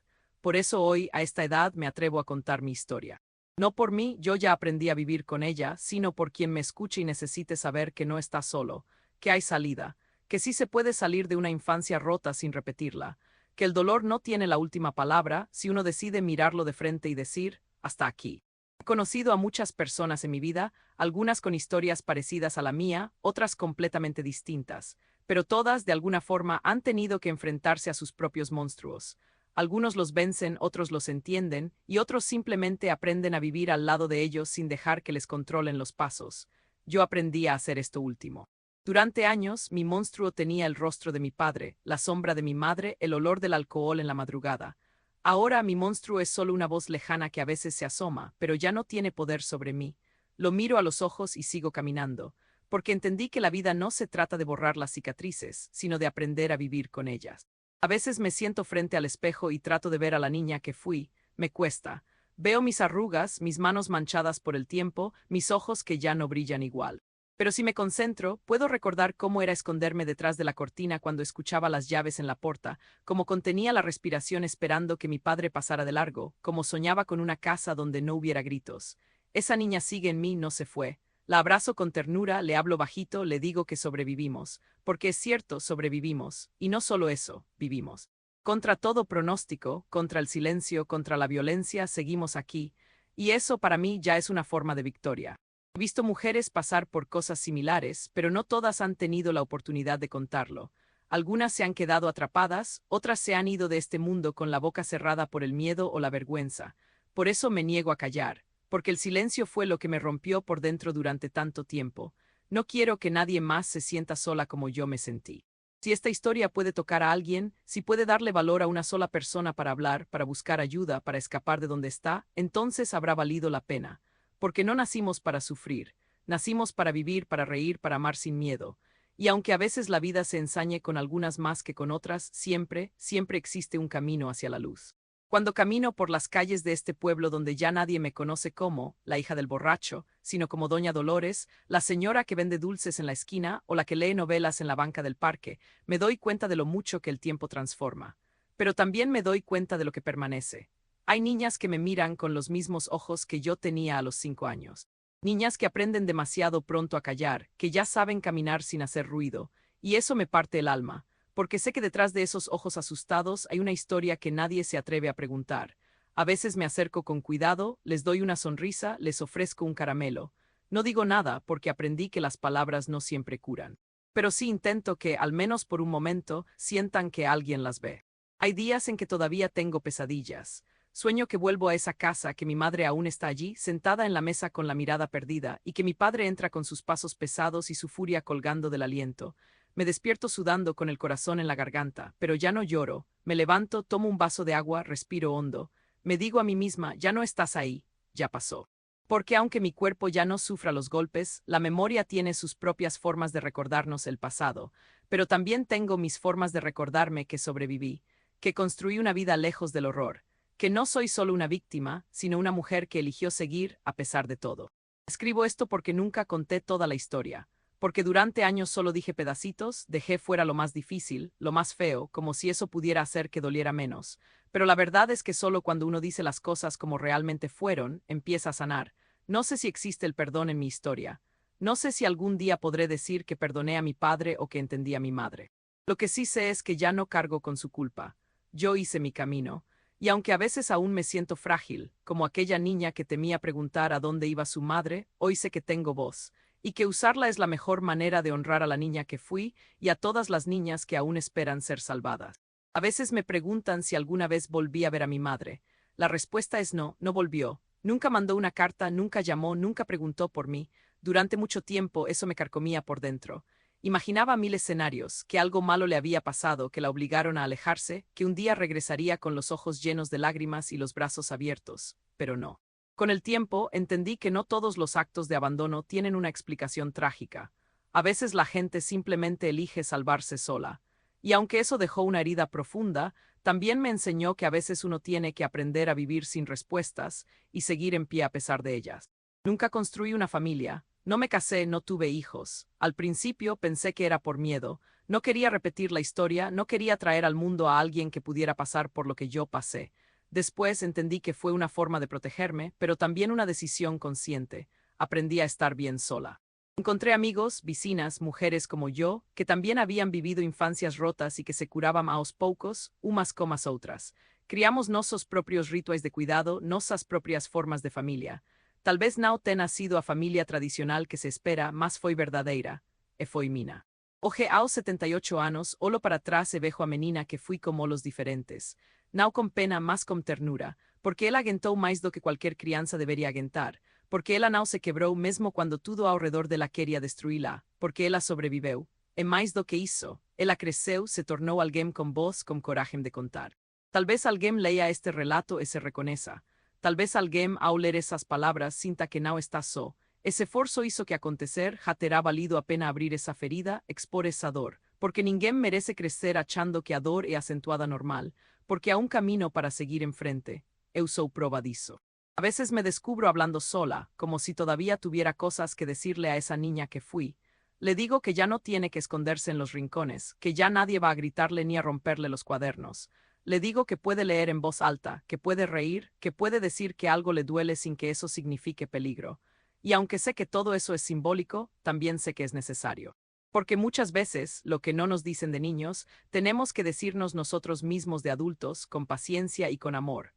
Por eso hoy, a esta edad, me atrevo a contar mi historia. No por mí, yo ya aprendí a vivir con ella, sino por quien me escuche y necesite saber que no está solo, que hay salida, que sí se puede salir de una infancia rota sin repetirla, que el dolor no tiene la última palabra si uno decide mirarlo de frente y decir, hasta aquí. He conocido a muchas personas en mi vida, algunas con historias parecidas a la mía, otras completamente distintas, pero todas de alguna forma han tenido que enfrentarse a sus propios monstruos. Algunos los vencen, otros los entienden, y otros simplemente aprenden a vivir al lado de ellos sin dejar que les controlen los pasos. Yo aprendí a hacer esto último. Durante años, mi monstruo tenía el rostro de mi padre, la sombra de mi madre, el olor del alcohol en la madrugada. Ahora mi monstruo es solo una voz lejana que a veces se asoma, pero ya no tiene poder sobre mí. Lo miro a los ojos y sigo caminando, porque entendí que la vida no se trata de borrar las cicatrices, sino de aprender a vivir con ellas. A veces me siento frente al espejo y trato de ver a la niña que fui. Me cuesta. Veo mis arrugas, mis manos manchadas por el tiempo, mis ojos que ya no brillan igual. Pero si me concentro, puedo recordar cómo era esconderme detrás de la cortina cuando escuchaba las llaves en la puerta, cómo contenía la respiración esperando que mi padre pasara de largo, cómo soñaba con una casa donde no hubiera gritos. Esa niña sigue en mí, no se fue. La abrazo con ternura, le hablo bajito, le digo que sobrevivimos, porque es cierto, sobrevivimos, y no solo eso, vivimos. Contra todo pronóstico, contra el silencio, contra la violencia, seguimos aquí, y eso para mí ya es una forma de victoria. He visto mujeres pasar por cosas similares, pero no todas han tenido la oportunidad de contarlo. Algunas se han quedado atrapadas, otras se han ido de este mundo con la boca cerrada por el miedo o la vergüenza. Por eso me niego a callar, porque el silencio fue lo que me rompió por dentro durante tanto tiempo. No quiero que nadie más se sienta sola como yo me sentí. Si esta historia puede tocar a alguien, si puede darle valor a una sola persona para hablar, para buscar ayuda, para escapar de donde está, entonces habrá valido la pena. Porque no nacimos para sufrir, nacimos para vivir, para reír, para amar sin miedo. Y aunque a veces la vida se ensañe con algunas más que con otras, siempre, siempre existe un camino hacia la luz. Cuando camino por las calles de este pueblo donde ya nadie me conoce como la hija del borracho, sino como Doña Dolores, la señora que vende dulces en la esquina o la que lee novelas en la banca del parque, me doy cuenta de lo mucho que el tiempo transforma. Pero también me doy cuenta de lo que permanece. Hay niñas que me miran con los mismos ojos que yo tenía a los 5 años. Niñas que aprenden demasiado pronto a callar, que ya saben caminar sin hacer ruido, y eso me parte el alma, porque sé que detrás de esos ojos asustados hay una historia que nadie se atreve a preguntar. A veces me acerco con cuidado, les doy una sonrisa, les ofrezco un caramelo. No digo nada porque aprendí que las palabras no siempre curan. Pero sí intento que, al menos por un momento, sientan que alguien las ve. Hay días en que todavía tengo pesadillas. Sueño que vuelvo a esa casa, que mi madre aún está allí, sentada en la mesa con la mirada perdida, y que mi padre entra con sus pasos pesados y su furia colgando del aliento. Me despierto sudando con el corazón en la garganta, pero ya no lloro. Me levanto, tomo un vaso de agua, respiro hondo. Me digo a mí misma, ya no estás ahí, ya pasó. Porque aunque mi cuerpo ya no sufra los golpes, la memoria tiene sus propias formas de recordarnos el pasado, pero también tengo mis formas de recordarme que sobreviví, que construí una vida lejos del horror, que no soy solo una víctima, sino una mujer que eligió seguir a pesar de todo. Escribo esto porque nunca conté toda la historia, porque durante años solo dije pedacitos, dejé fuera lo más difícil, lo más feo, como si eso pudiera hacer que doliera menos. Pero la verdad es que solo cuando uno dice las cosas como realmente fueron, empieza a sanar. No sé si existe el perdón en mi historia. No sé si algún día podré decir que perdoné a mi padre o que entendí a mi madre. Lo que sí sé es que ya no cargo con su culpa. Yo hice mi camino. Y aunque a veces aún me siento frágil, como aquella niña que temía preguntar a dónde iba su madre, hoy sé que tengo voz, y que usarla es la mejor manera de honrar a la niña que fui y a todas las niñas que aún esperan ser salvadas. A veces me preguntan si alguna vez volví a ver a mi madre. La respuesta es no, no volvió. Nunca mandó una carta, nunca llamó, nunca preguntó por mí. Durante mucho tiempo eso me carcomía por dentro. Imaginaba mil escenarios, que algo malo le había pasado, que la obligaron a alejarse, que un día regresaría con los ojos llenos de lágrimas y los brazos abiertos, pero no. Con el tiempo, entendí que no todos los actos de abandono tienen una explicación trágica. A veces la gente simplemente elige salvarse sola. Y aunque eso dejó una herida profunda, también me enseñó que a veces uno tiene que aprender a vivir sin respuestas y seguir en pie a pesar de ellas. Nunca construí una familia, no me casé, no tuve hijos. Al principio pensé que era por miedo. No quería repetir la historia, no quería traer al mundo a alguien que pudiera pasar por lo que yo pasé. Después entendí que fue una forma de protegerme, pero también una decisión consciente. Aprendí a estar bien sola. Encontré amigos, vecinas, mujeres como yo, que también habían vivido infancias rotas y que se curaban aos poucos, umas como as outras. Criamos nosos propios rituais de cuidado, nosas propias formas de familia. Tal vez não tenha sido a familia tradicional que se espera, mas foi verdadeira, e foi mina. Hoje aos 78 anos, olo para trás e vejo a menina que fui como los diferentes. Não com pena, mas com ternura, porque ela aguentou mais do que qualquer criança deveria aguentar, porque ela não se quebrou mesmo quando tudo ao redor dela queria destruí-la, porque ela sobreviveu, e mais do que isso, ela cresceu, se tornou alguém com voz, com coragem de contar. Talvez alguém leia este relato e se reconheça. Tal vez alguém, ao ler essas palavras, sinta que não está só. Esse esforço hizo que acontecer, já terá valido a pena abrir essa ferida, expor essa dor, porque ninguém merece crescer achando que a dor é acentuada normal, porque há um caminho para seguir em frente. Eu sou prova disso. A veces me descubro hablando sola, como si todavía tuviera cosas que decirle a esa niña que fui. Le digo que ya no tiene que esconderse en los rincones, que ya nadie va a gritarle ni a romperle los cuadernos. Le digo que puede leer en voz alta, que puede reír, que puede decir que algo le duele sin que eso signifique peligro. Y aunque sé que todo eso es simbólico, también sé que es necesario. Porque muchas veces, lo que no nos dicen de niños, tenemos que decirnos nosotros mismos de adultos, con paciencia y con amor.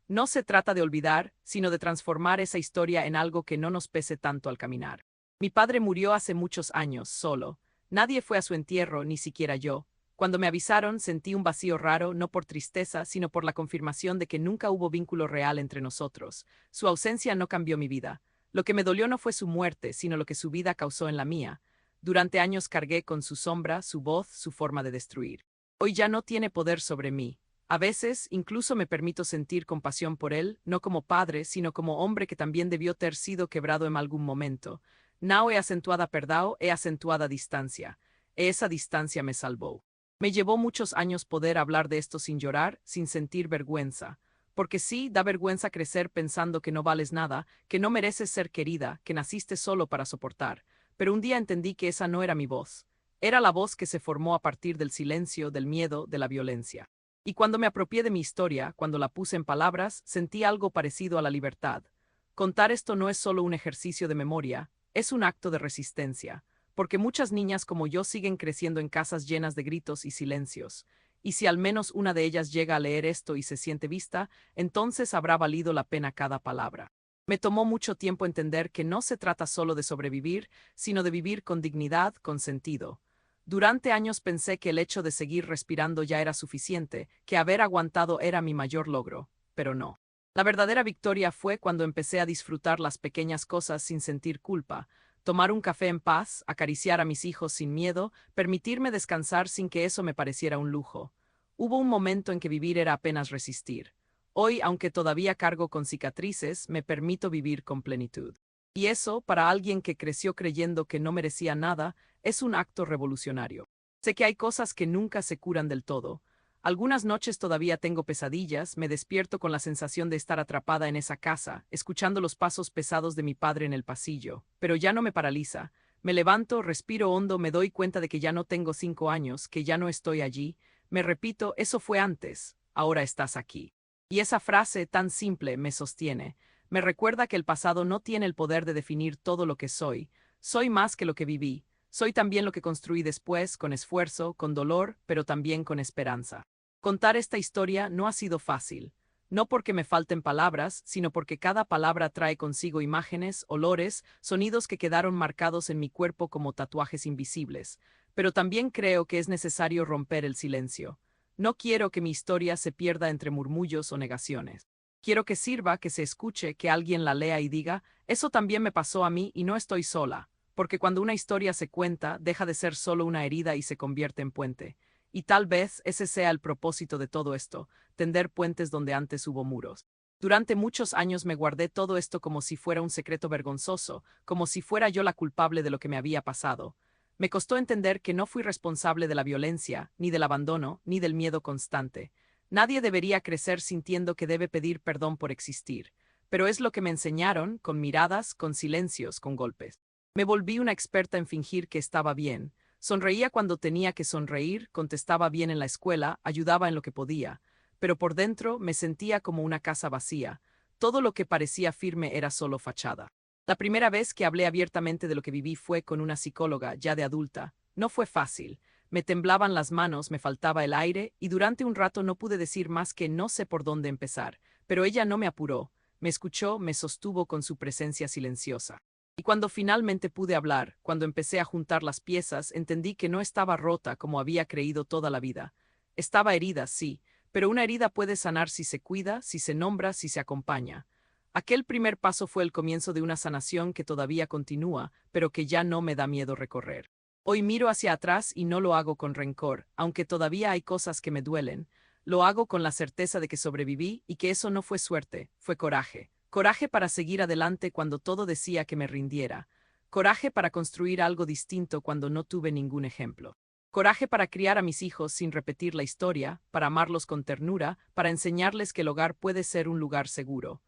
No se trata de olvidar, sino de transformar esa historia en algo que no nos pese tanto al caminar. Mi padre murió hace muchos años, solo. Nadie fue a su entierro, ni siquiera yo. Cuando me avisaron, sentí un vacío raro, no por tristeza, sino por la confirmación de que nunca hubo vínculo real entre nosotros. Su ausencia no cambió mi vida. Lo que me dolió no fue su muerte, sino lo que su vida causó en la mía. Durante años cargué con su sombra, su voz, su forma de destruir. Hoy ya no tiene poder sobre mí. A veces, incluso me permito sentir compasión por él, no como padre, sino como hombre que también debió ter sido quebrado en algún momento. Não é acentuada perdão, é acentuada distancia. Esa distancia me salvó. Me llevó muchos años poder hablar de esto sin llorar, sin sentir vergüenza. Porque sí, da vergüenza crecer pensando que no vales nada, que no mereces ser querida, que naciste solo para soportar. Pero un día entendí que esa no era mi voz. Era la voz que se formó a partir del silencio, del miedo, de la violencia. Y cuando me apropié de mi historia, cuando la puse en palabras, sentí algo parecido a la libertad. Contar esto no es solo un ejercicio de memoria, es un acto de resistencia, porque muchas niñas como yo siguen creciendo en casas llenas de gritos y silencios. Y si al menos una de ellas llega a leer esto y se siente vista, entonces habrá valido la pena cada palabra. Me tomó mucho tiempo entender que no se trata solo de sobrevivir, sino de vivir con dignidad, con sentido. Durante años pensé que el hecho de seguir respirando ya era suficiente, que haber aguantado era mi mayor logro, pero no. La verdadera victoria fue cuando empecé a disfrutar las pequeñas cosas sin sentir culpa, tomar un café en paz, acariciar a mis hijos sin miedo, permitirme descansar sin que eso me pareciera un lujo. Hubo un momento en que vivir era apenas resistir. Hoy, aunque todavía cargo con cicatrices, me permito vivir con plenitud. Y eso, para alguien que creció creyendo que no merecía nada, es un acto revolucionario. Sé que hay cosas que nunca se curan del todo. Algunas noches todavía tengo pesadillas, me despierto con la sensación de estar atrapada en esa casa, escuchando los pasos pesados de mi padre en el pasillo, pero ya no me paraliza. Me levanto, respiro hondo, me doy cuenta de que ya no tengo 5 años, que ya no estoy allí. Me repito, eso fue antes, ahora estás aquí. Y esa frase tan simple me sostiene. Me recuerda que el pasado no tiene el poder de definir todo lo que soy. Soy más que lo que viví. Soy también lo que construí después, con esfuerzo, con dolor, pero también con esperanza. Contar esta historia no ha sido fácil. No porque me falten palabras, sino porque cada palabra trae consigo imágenes, olores, sonidos que quedaron marcados en mi cuerpo como tatuajes invisibles. Pero también creo que es necesario romper el silencio. No quiero que mi historia se pierda entre murmullos o negaciones. Quiero que sirva, que se escuche, que alguien la lea y diga, eso también me pasó a mí y no estoy sola. Porque cuando una historia se cuenta, deja de ser solo una herida y se convierte en puente. Y tal vez ese sea el propósito de todo esto, tender puentes donde antes hubo muros. Durante muchos años me guardé todo esto como si fuera un secreto vergonzoso, como si fuera yo la culpable de lo que me había pasado. Me costó entender que no fui responsable de la violencia, ni del abandono, ni del miedo constante. Nadie debería crecer sintiendo que debe pedir perdón por existir. Pero es lo que me enseñaron, con miradas, con silencios, con golpes. Me volví una experta en fingir que estaba bien. Sonreía cuando tenía que sonreír, contestaba bien en la escuela, ayudaba en lo que podía. Pero por dentro me sentía como una casa vacía. Todo lo que parecía firme era solo fachada. La primera vez que hablé abiertamente de lo que viví fue con una psicóloga, ya de adulta. No fue fácil. Me temblaban las manos, me faltaba el aire, y durante un rato no pude decir más que no sé por dónde empezar. Pero ella no me apuró. Me escuchó, me sostuvo con su presencia silenciosa. Y cuando finalmente pude hablar, cuando empecé a juntar las piezas, entendí que no estaba rota como había creído toda la vida. Estaba herida, sí, pero una herida puede sanar si se cuida, si se nombra, si se acompaña. Aquel primer paso fue el comienzo de una sanación que todavía continúa, pero que ya no me da miedo recorrer. Hoy miro hacia atrás y no lo hago con rencor, aunque todavía hay cosas que me duelen. Lo hago con la certeza de que sobreviví y que eso no fue suerte, fue coraje. Coraje para seguir adelante cuando todo decía que me rindiera. Coraje para construir algo distinto cuando no tuve ningún ejemplo. Coraje para criar a mis hijos sin repetir la historia, para amarlos con ternura, para enseñarles que el hogar puede ser un lugar seguro.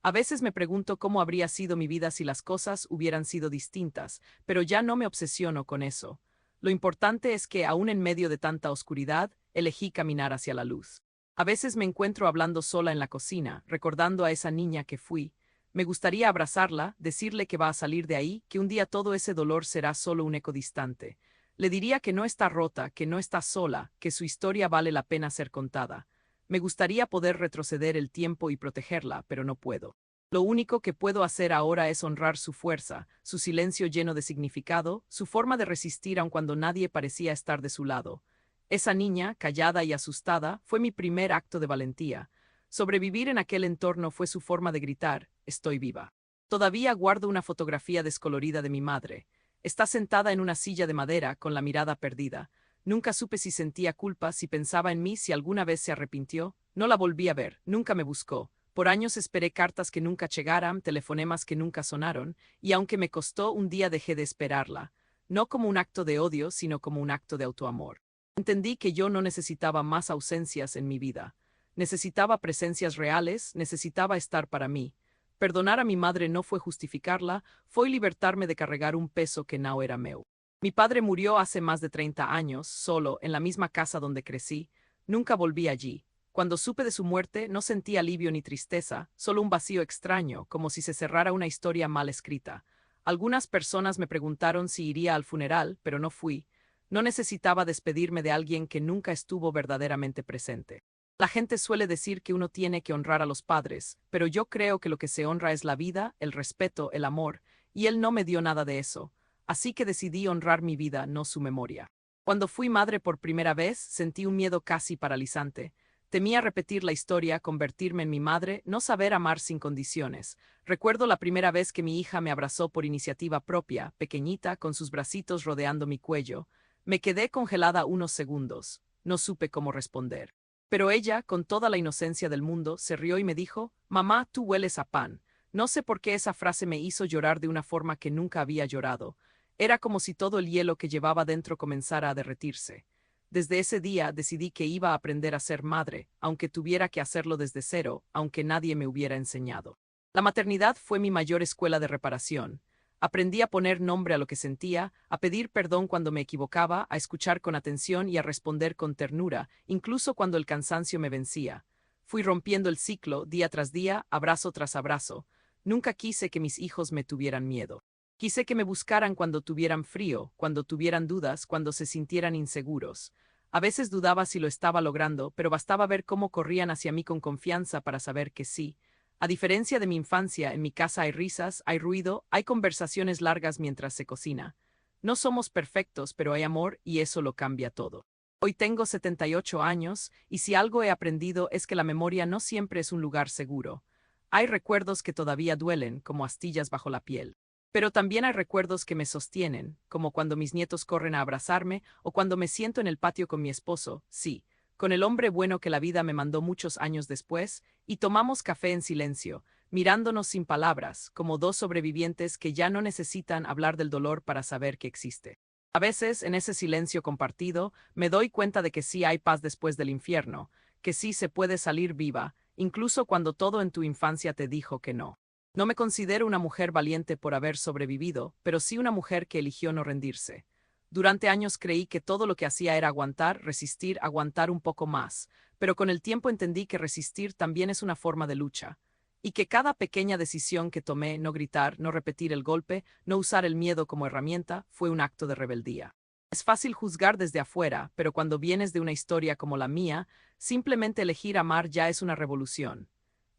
A veces me pregunto cómo habría sido mi vida si las cosas hubieran sido distintas, pero ya no me obsesiono con eso. Lo importante es que, aún en medio de tanta oscuridad, elegí caminar hacia la luz. A veces me encuentro hablando sola en la cocina, recordando a esa niña que fui. Me gustaría abrazarla, decirle que va a salir de ahí, que un día todo ese dolor será solo un eco distante. Le diría que no está rota, que no está sola, que su historia vale la pena ser contada. Me gustaría poder retroceder el tiempo y protegerla, pero no puedo. Lo único que puedo hacer ahora es honrar su fuerza, su silencio lleno de significado, su forma de resistir aun cuando nadie parecía estar de su lado. Esa niña, callada y asustada, fue mi primer acto de valentía. Sobrevivir en aquel entorno fue su forma de gritar, estoy viva. Todavía guardo una fotografía descolorida de mi madre. Está sentada en una silla de madera, con la mirada perdida. Nunca supe si sentía culpa, si pensaba en mí, si alguna vez se arrepintió. No la volví a ver, nunca me buscó. Por años esperé cartas que nunca llegaran, telefonemas que nunca sonaron, y aunque me costó, un día dejé de esperarla. no como un acto de odio, sino como un acto de autoamor. Entendí que yo no necesitaba más ausencias en mi vida. Necesitaba presencias reales, necesitaba estar para mí. Perdonar a mi madre no fue justificarla, fue libertarme de cargar un peso que no era meu. Mi padre murió hace más de 30 años, solo, en la misma casa donde crecí. Nunca volví allí. Cuando supe de su muerte, no sentí alivio ni tristeza, solo un vacío extraño, como si se cerrara una historia mal escrita. Algunas personas me preguntaron si iría al funeral, pero no fui. No necesitaba despedirme de alguien que nunca estuvo verdaderamente presente. La gente suele decir que uno tiene que honrar a los padres, pero yo creo que lo que se honra es la vida, el respeto, el amor, y él no me dio nada de eso. Así que decidí honrar mi vida, no su memoria. Cuando fui madre por primera vez, sentí un miedo casi paralizante. Temía repetir la historia, convertirme en mi madre, no saber amar sin condiciones. Recuerdo la primera vez que mi hija me abrazó por iniciativa propia, pequeñita, con sus bracitos rodeando mi cuello. Me quedé congelada unos segundos. No supe cómo responder. Pero ella, con toda la inocencia del mundo, se rió y me dijo, «Mamá, tú hueles a pan». No sé por qué esa frase me hizo llorar de una forma que nunca había llorado. Era como si todo el hielo que llevaba dentro comenzara a derretirse. Desde ese día decidí que iba a aprender a ser madre, aunque tuviera que hacerlo desde cero, aunque nadie me hubiera enseñado. La maternidad fue mi mayor escuela de reparación. Aprendí a poner nombre a lo que sentía, a pedir perdón cuando me equivocaba, a escuchar con atención y a responder con ternura, incluso cuando el cansancio me vencía. Fui rompiendo el ciclo, día tras día, abrazo tras abrazo. Nunca quise que mis hijos me tuvieran miedo. Quise que me buscaran cuando tuvieran frío, cuando tuvieran dudas, cuando se sintieran inseguros. A veces dudaba si lo estaba logrando, pero bastaba ver cómo corrían hacia mí con confianza para saber que sí. A diferencia de mi infancia, en mi casa hay risas, hay ruido, hay conversaciones largas mientras se cocina. No somos perfectos, pero hay amor y eso lo cambia todo. Hoy tengo 78 años, y si algo he aprendido es que la memoria no siempre es un lugar seguro. Hay recuerdos que todavía duelen, como astillas bajo la piel. Pero también hay recuerdos que me sostienen, como cuando mis nietos corren a abrazarme o cuando me siento en el patio con mi esposo, sí, con el hombre bueno que la vida me mandó muchos años después, y tomamos café en silencio, mirándonos sin palabras, como dos sobrevivientes que ya no necesitan hablar del dolor para saber que existe. A veces, en ese silencio compartido, me doy cuenta de que sí hay paz después del infierno, que sí se puede salir viva, incluso cuando todo en tu infancia te dijo que no. No me considero una mujer valiente por haber sobrevivido, pero sí una mujer que eligió no rendirse. Durante años creí que todo lo que hacía era aguantar, resistir, aguantar un poco más, pero con el tiempo entendí que resistir también es una forma de lucha, y que cada pequeña decisión que tomé, no gritar, no repetir el golpe, no usar el miedo como herramienta, fue un acto de rebeldía. Es fácil juzgar desde afuera, pero cuando vienes de una historia como la mía, simplemente elegir amar ya es una revolución.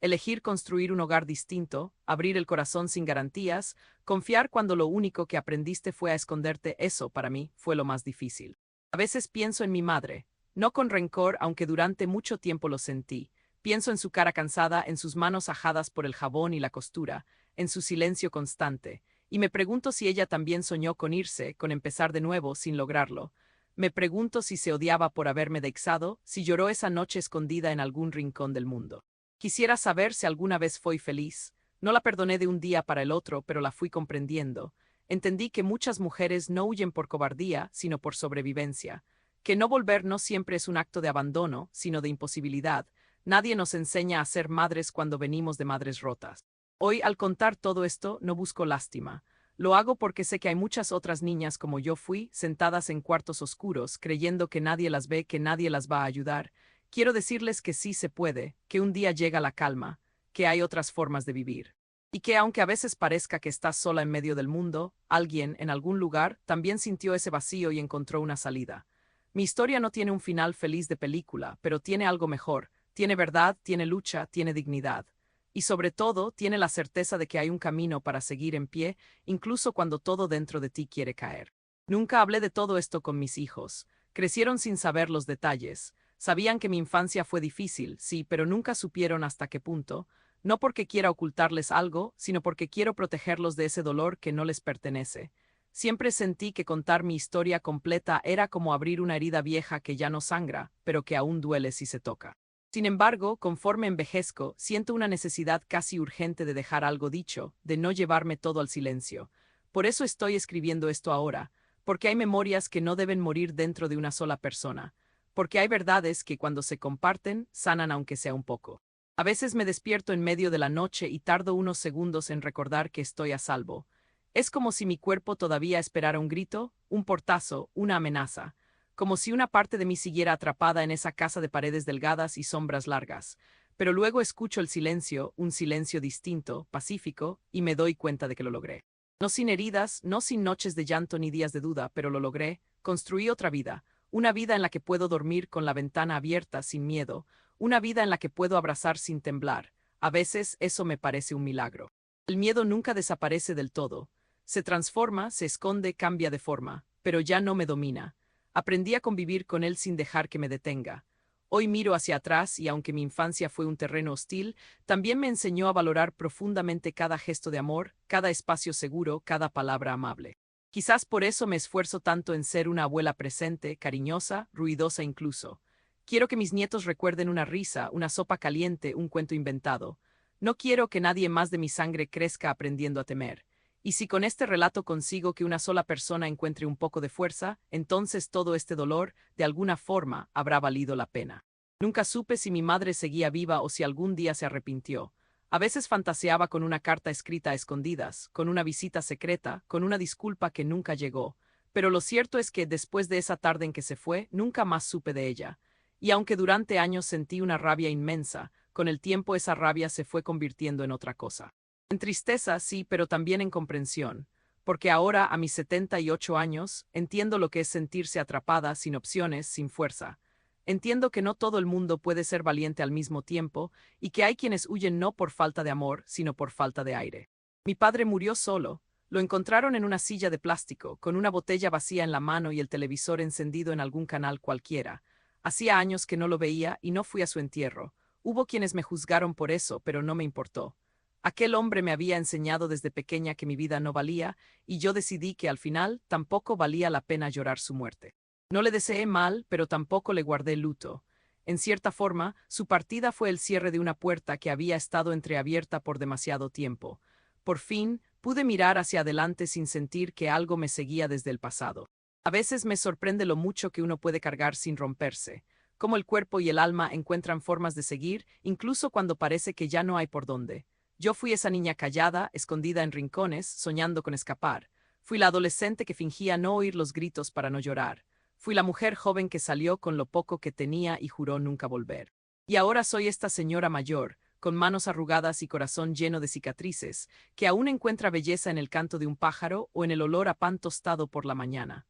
Elegir construir un hogar distinto, abrir el corazón sin garantías, confiar cuando lo único que aprendiste fue a esconderte, eso, para mí, fue lo más difícil. A veces pienso en mi madre, no con rencor, aunque durante mucho tiempo lo sentí. Pienso en su cara cansada, en sus manos ajadas por el jabón y la costura, en su silencio constante, y me pregunto si ella también soñó con irse, con empezar de nuevo, sin lograrlo. Me pregunto si se odiaba por haberme dejado, si lloró esa noche escondida en algún rincón del mundo. Quisiera saber si alguna vez fui feliz. No la perdoné de un día para el otro, pero la fui comprendiendo. Entendí que muchas mujeres no huyen por cobardía, sino por sobrevivencia. Que no volver no siempre es un acto de abandono, sino de imposibilidad. Nadie nos enseña a ser madres cuando venimos de madres rotas. Hoy, al contar todo esto, no busco lástima. Lo hago porque sé que hay muchas otras niñas como yo fui, sentadas en cuartos oscuros, creyendo que nadie las ve, que nadie las va a ayudar. Quiero decirles que sí se puede, que un día llega la calma, que hay otras formas de vivir. Y que aunque a veces parezca que estás sola en medio del mundo, alguien, en algún lugar, también sintió ese vacío y encontró una salida. Mi historia no tiene un final feliz de película, pero tiene algo mejor. Tiene verdad, tiene lucha, tiene dignidad. Y sobre todo, tiene la certeza de que hay un camino para seguir en pie, incluso cuando todo dentro de ti quiere caer. Nunca hablé de todo esto con mis hijos. Crecieron sin saber los detalles. Sabían que mi infancia fue difícil, sí, pero nunca supieron hasta qué punto, no porque quiera ocultarles algo, sino porque quiero protegerlos de ese dolor que no les pertenece. Siempre sentí que contar mi historia completa era como abrir una herida vieja que ya no sangra, pero que aún duele si se toca. Sin embargo, conforme envejezco, siento una necesidad casi urgente de dejar algo dicho, de no llevarme todo al silencio. Por eso estoy escribiendo esto ahora, porque hay memorias que no deben morir dentro de una sola persona, porque hay verdades que cuando se comparten, sanan aunque sea un poco. A veces me despierto en medio de la noche y tardo unos segundos en recordar que estoy a salvo. Es como si mi cuerpo todavía esperara un grito, un portazo, una amenaza, como si una parte de mí siguiera atrapada en esa casa de paredes delgadas y sombras largas. Pero luego escucho el silencio, un silencio distinto, pacífico, y me doy cuenta de que lo logré. No sin heridas, no sin noches de llanto ni días de duda, pero lo logré, construí otra vida, una vida en la que puedo dormir con la ventana abierta sin miedo, una vida en la que puedo abrazar sin temblar. A veces eso me parece un milagro. El miedo nunca desaparece del todo. Se transforma, se esconde, cambia de forma, pero ya no me domina. Aprendí a convivir con él sin dejar que me detenga. Hoy miro hacia atrás y aunque mi infancia fue un terreno hostil, también me enseñó a valorar profundamente cada gesto de amor, cada espacio seguro, cada palabra amable. Quizás por eso me esfuerzo tanto en ser una abuela presente, cariñosa, ruidosa incluso. Quiero que mis nietos recuerden una risa, una sopa caliente, un cuento inventado. No quiero que nadie más de mi sangre crezca aprendiendo a temer. Y si con este relato consigo que una sola persona encuentre un poco de fuerza, entonces todo este dolor, de alguna forma, habrá valido la pena. Nunca supe si mi madre seguía viva o si algún día se arrepintió. A veces fantaseaba con una carta escrita a escondidas, con una visita secreta, con una disculpa que nunca llegó. Pero lo cierto es que después de esa tarde en que se fue, nunca más supe de ella. Y aunque durante años sentí una rabia inmensa, con el tiempo esa rabia se fue convirtiendo en otra cosa. En tristeza, sí, pero también en comprensión, porque ahora, a mis 78 años, entiendo lo que es sentirse atrapada, sin opciones, sin fuerza. Entiendo que no todo el mundo puede ser valiente al mismo tiempo, y que hay quienes huyen no por falta de amor, sino por falta de aire. Mi padre murió solo. Lo encontraron en una silla de plástico, con una botella vacía en la mano y el televisor encendido en algún canal cualquiera. Hacía años que no lo veía y no fui a su entierro. Hubo quienes me juzgaron por eso, pero no me importó. Aquel hombre me había enseñado desde pequeña que mi vida no valía, y yo decidí que al final tampoco valía la pena llorar su muerte. No le deseé mal, pero tampoco le guardé luto. En cierta forma, su partida fue el cierre de una puerta que había estado entreabierta por demasiado tiempo. Por fin, pude mirar hacia adelante sin sentir que algo me seguía desde el pasado. A veces me sorprende lo mucho que uno puede cargar sin romperse, cómo el cuerpo y el alma encuentran formas de seguir, incluso cuando parece que ya no hay por dónde. Yo fui esa niña callada, escondida en rincones, soñando con escapar. Fui la adolescente que fingía no oír los gritos para no llorar. Fui la mujer joven que salió con lo poco que tenía y juró nunca volver. Y ahora soy esta señora mayor, con manos arrugadas y corazón lleno de cicatrices, que aún encuentra belleza en el canto de un pájaro o en el olor a pan tostado por la mañana.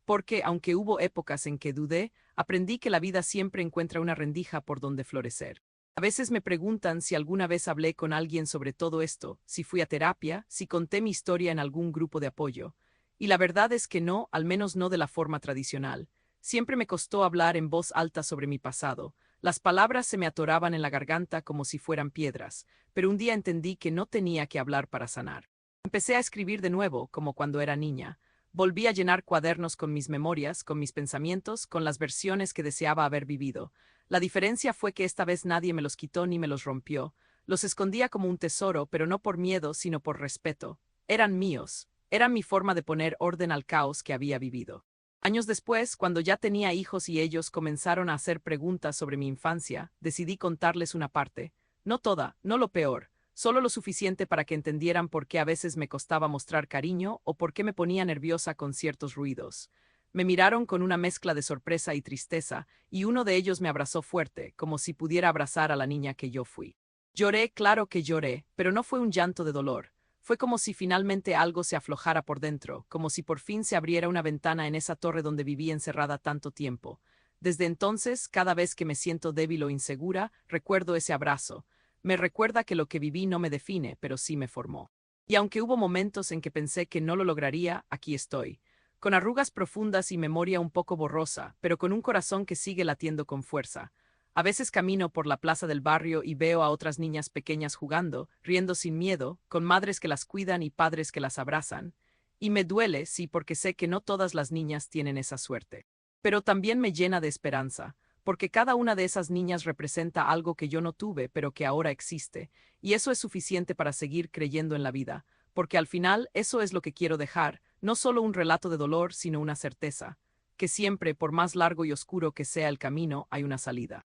Porque, aunque hubo épocas en que dudé, aprendí que la vida siempre encuentra una rendija por donde florecer. A veces me preguntan si alguna vez hablé con alguien sobre todo esto, si fui a terapia, si conté mi historia en algún grupo de apoyo. Y la verdad es que no, al menos no de la forma tradicional. Siempre me costó hablar en voz alta sobre mi pasado. Las palabras se me atoraban en la garganta como si fueran piedras, pero un día entendí que no tenía que hablar para sanar. Empecé a escribir de nuevo, como cuando era niña. Volví a llenar cuadernos con mis memorias, con mis pensamientos, con las versiones que deseaba haber vivido. La diferencia fue que esta vez nadie me los quitó ni me los rompió. Los escondía como un tesoro, pero no por miedo, sino por respeto. Eran míos. Eran mi forma de poner orden al caos que había vivido. Años después, cuando ya tenía hijos y ellos comenzaron a hacer preguntas sobre mi infancia, decidí contarles una parte. No toda, no lo peor, solo lo suficiente para que entendieran por qué a veces me costaba mostrar cariño o por qué me ponía nerviosa con ciertos ruidos. Me miraron con una mezcla de sorpresa y tristeza, y uno de ellos me abrazó fuerte, como si pudiera abrazar a la niña que yo fui. Lloré, claro que lloré, pero no fue un llanto de dolor. Fue como si finalmente algo se aflojara por dentro, como si por fin se abriera una ventana en esa torre donde viví encerrada tanto tiempo. Desde entonces, cada vez que me siento débil o insegura, recuerdo ese abrazo. Me recuerda que lo que viví no me define, pero sí me formó. Y aunque hubo momentos en que pensé que no lo lograría, aquí estoy, con arrugas profundas y memoria un poco borrosa, pero con un corazón que sigue latiendo con fuerza. A veces camino por la plaza del barrio y veo a otras niñas pequeñas jugando, riendo sin miedo, con madres que las cuidan y padres que las abrazan. Y me duele, sí, porque sé que no todas las niñas tienen esa suerte. Pero también me llena de esperanza, porque cada una de esas niñas representa algo que yo no tuve, pero que ahora existe, y eso es suficiente para seguir creyendo en la vida, porque al final eso es lo que quiero dejar, No solo un relato de dolor, sino una certeza, que siempre, por más largo y oscuro que sea el camino, hay una salida.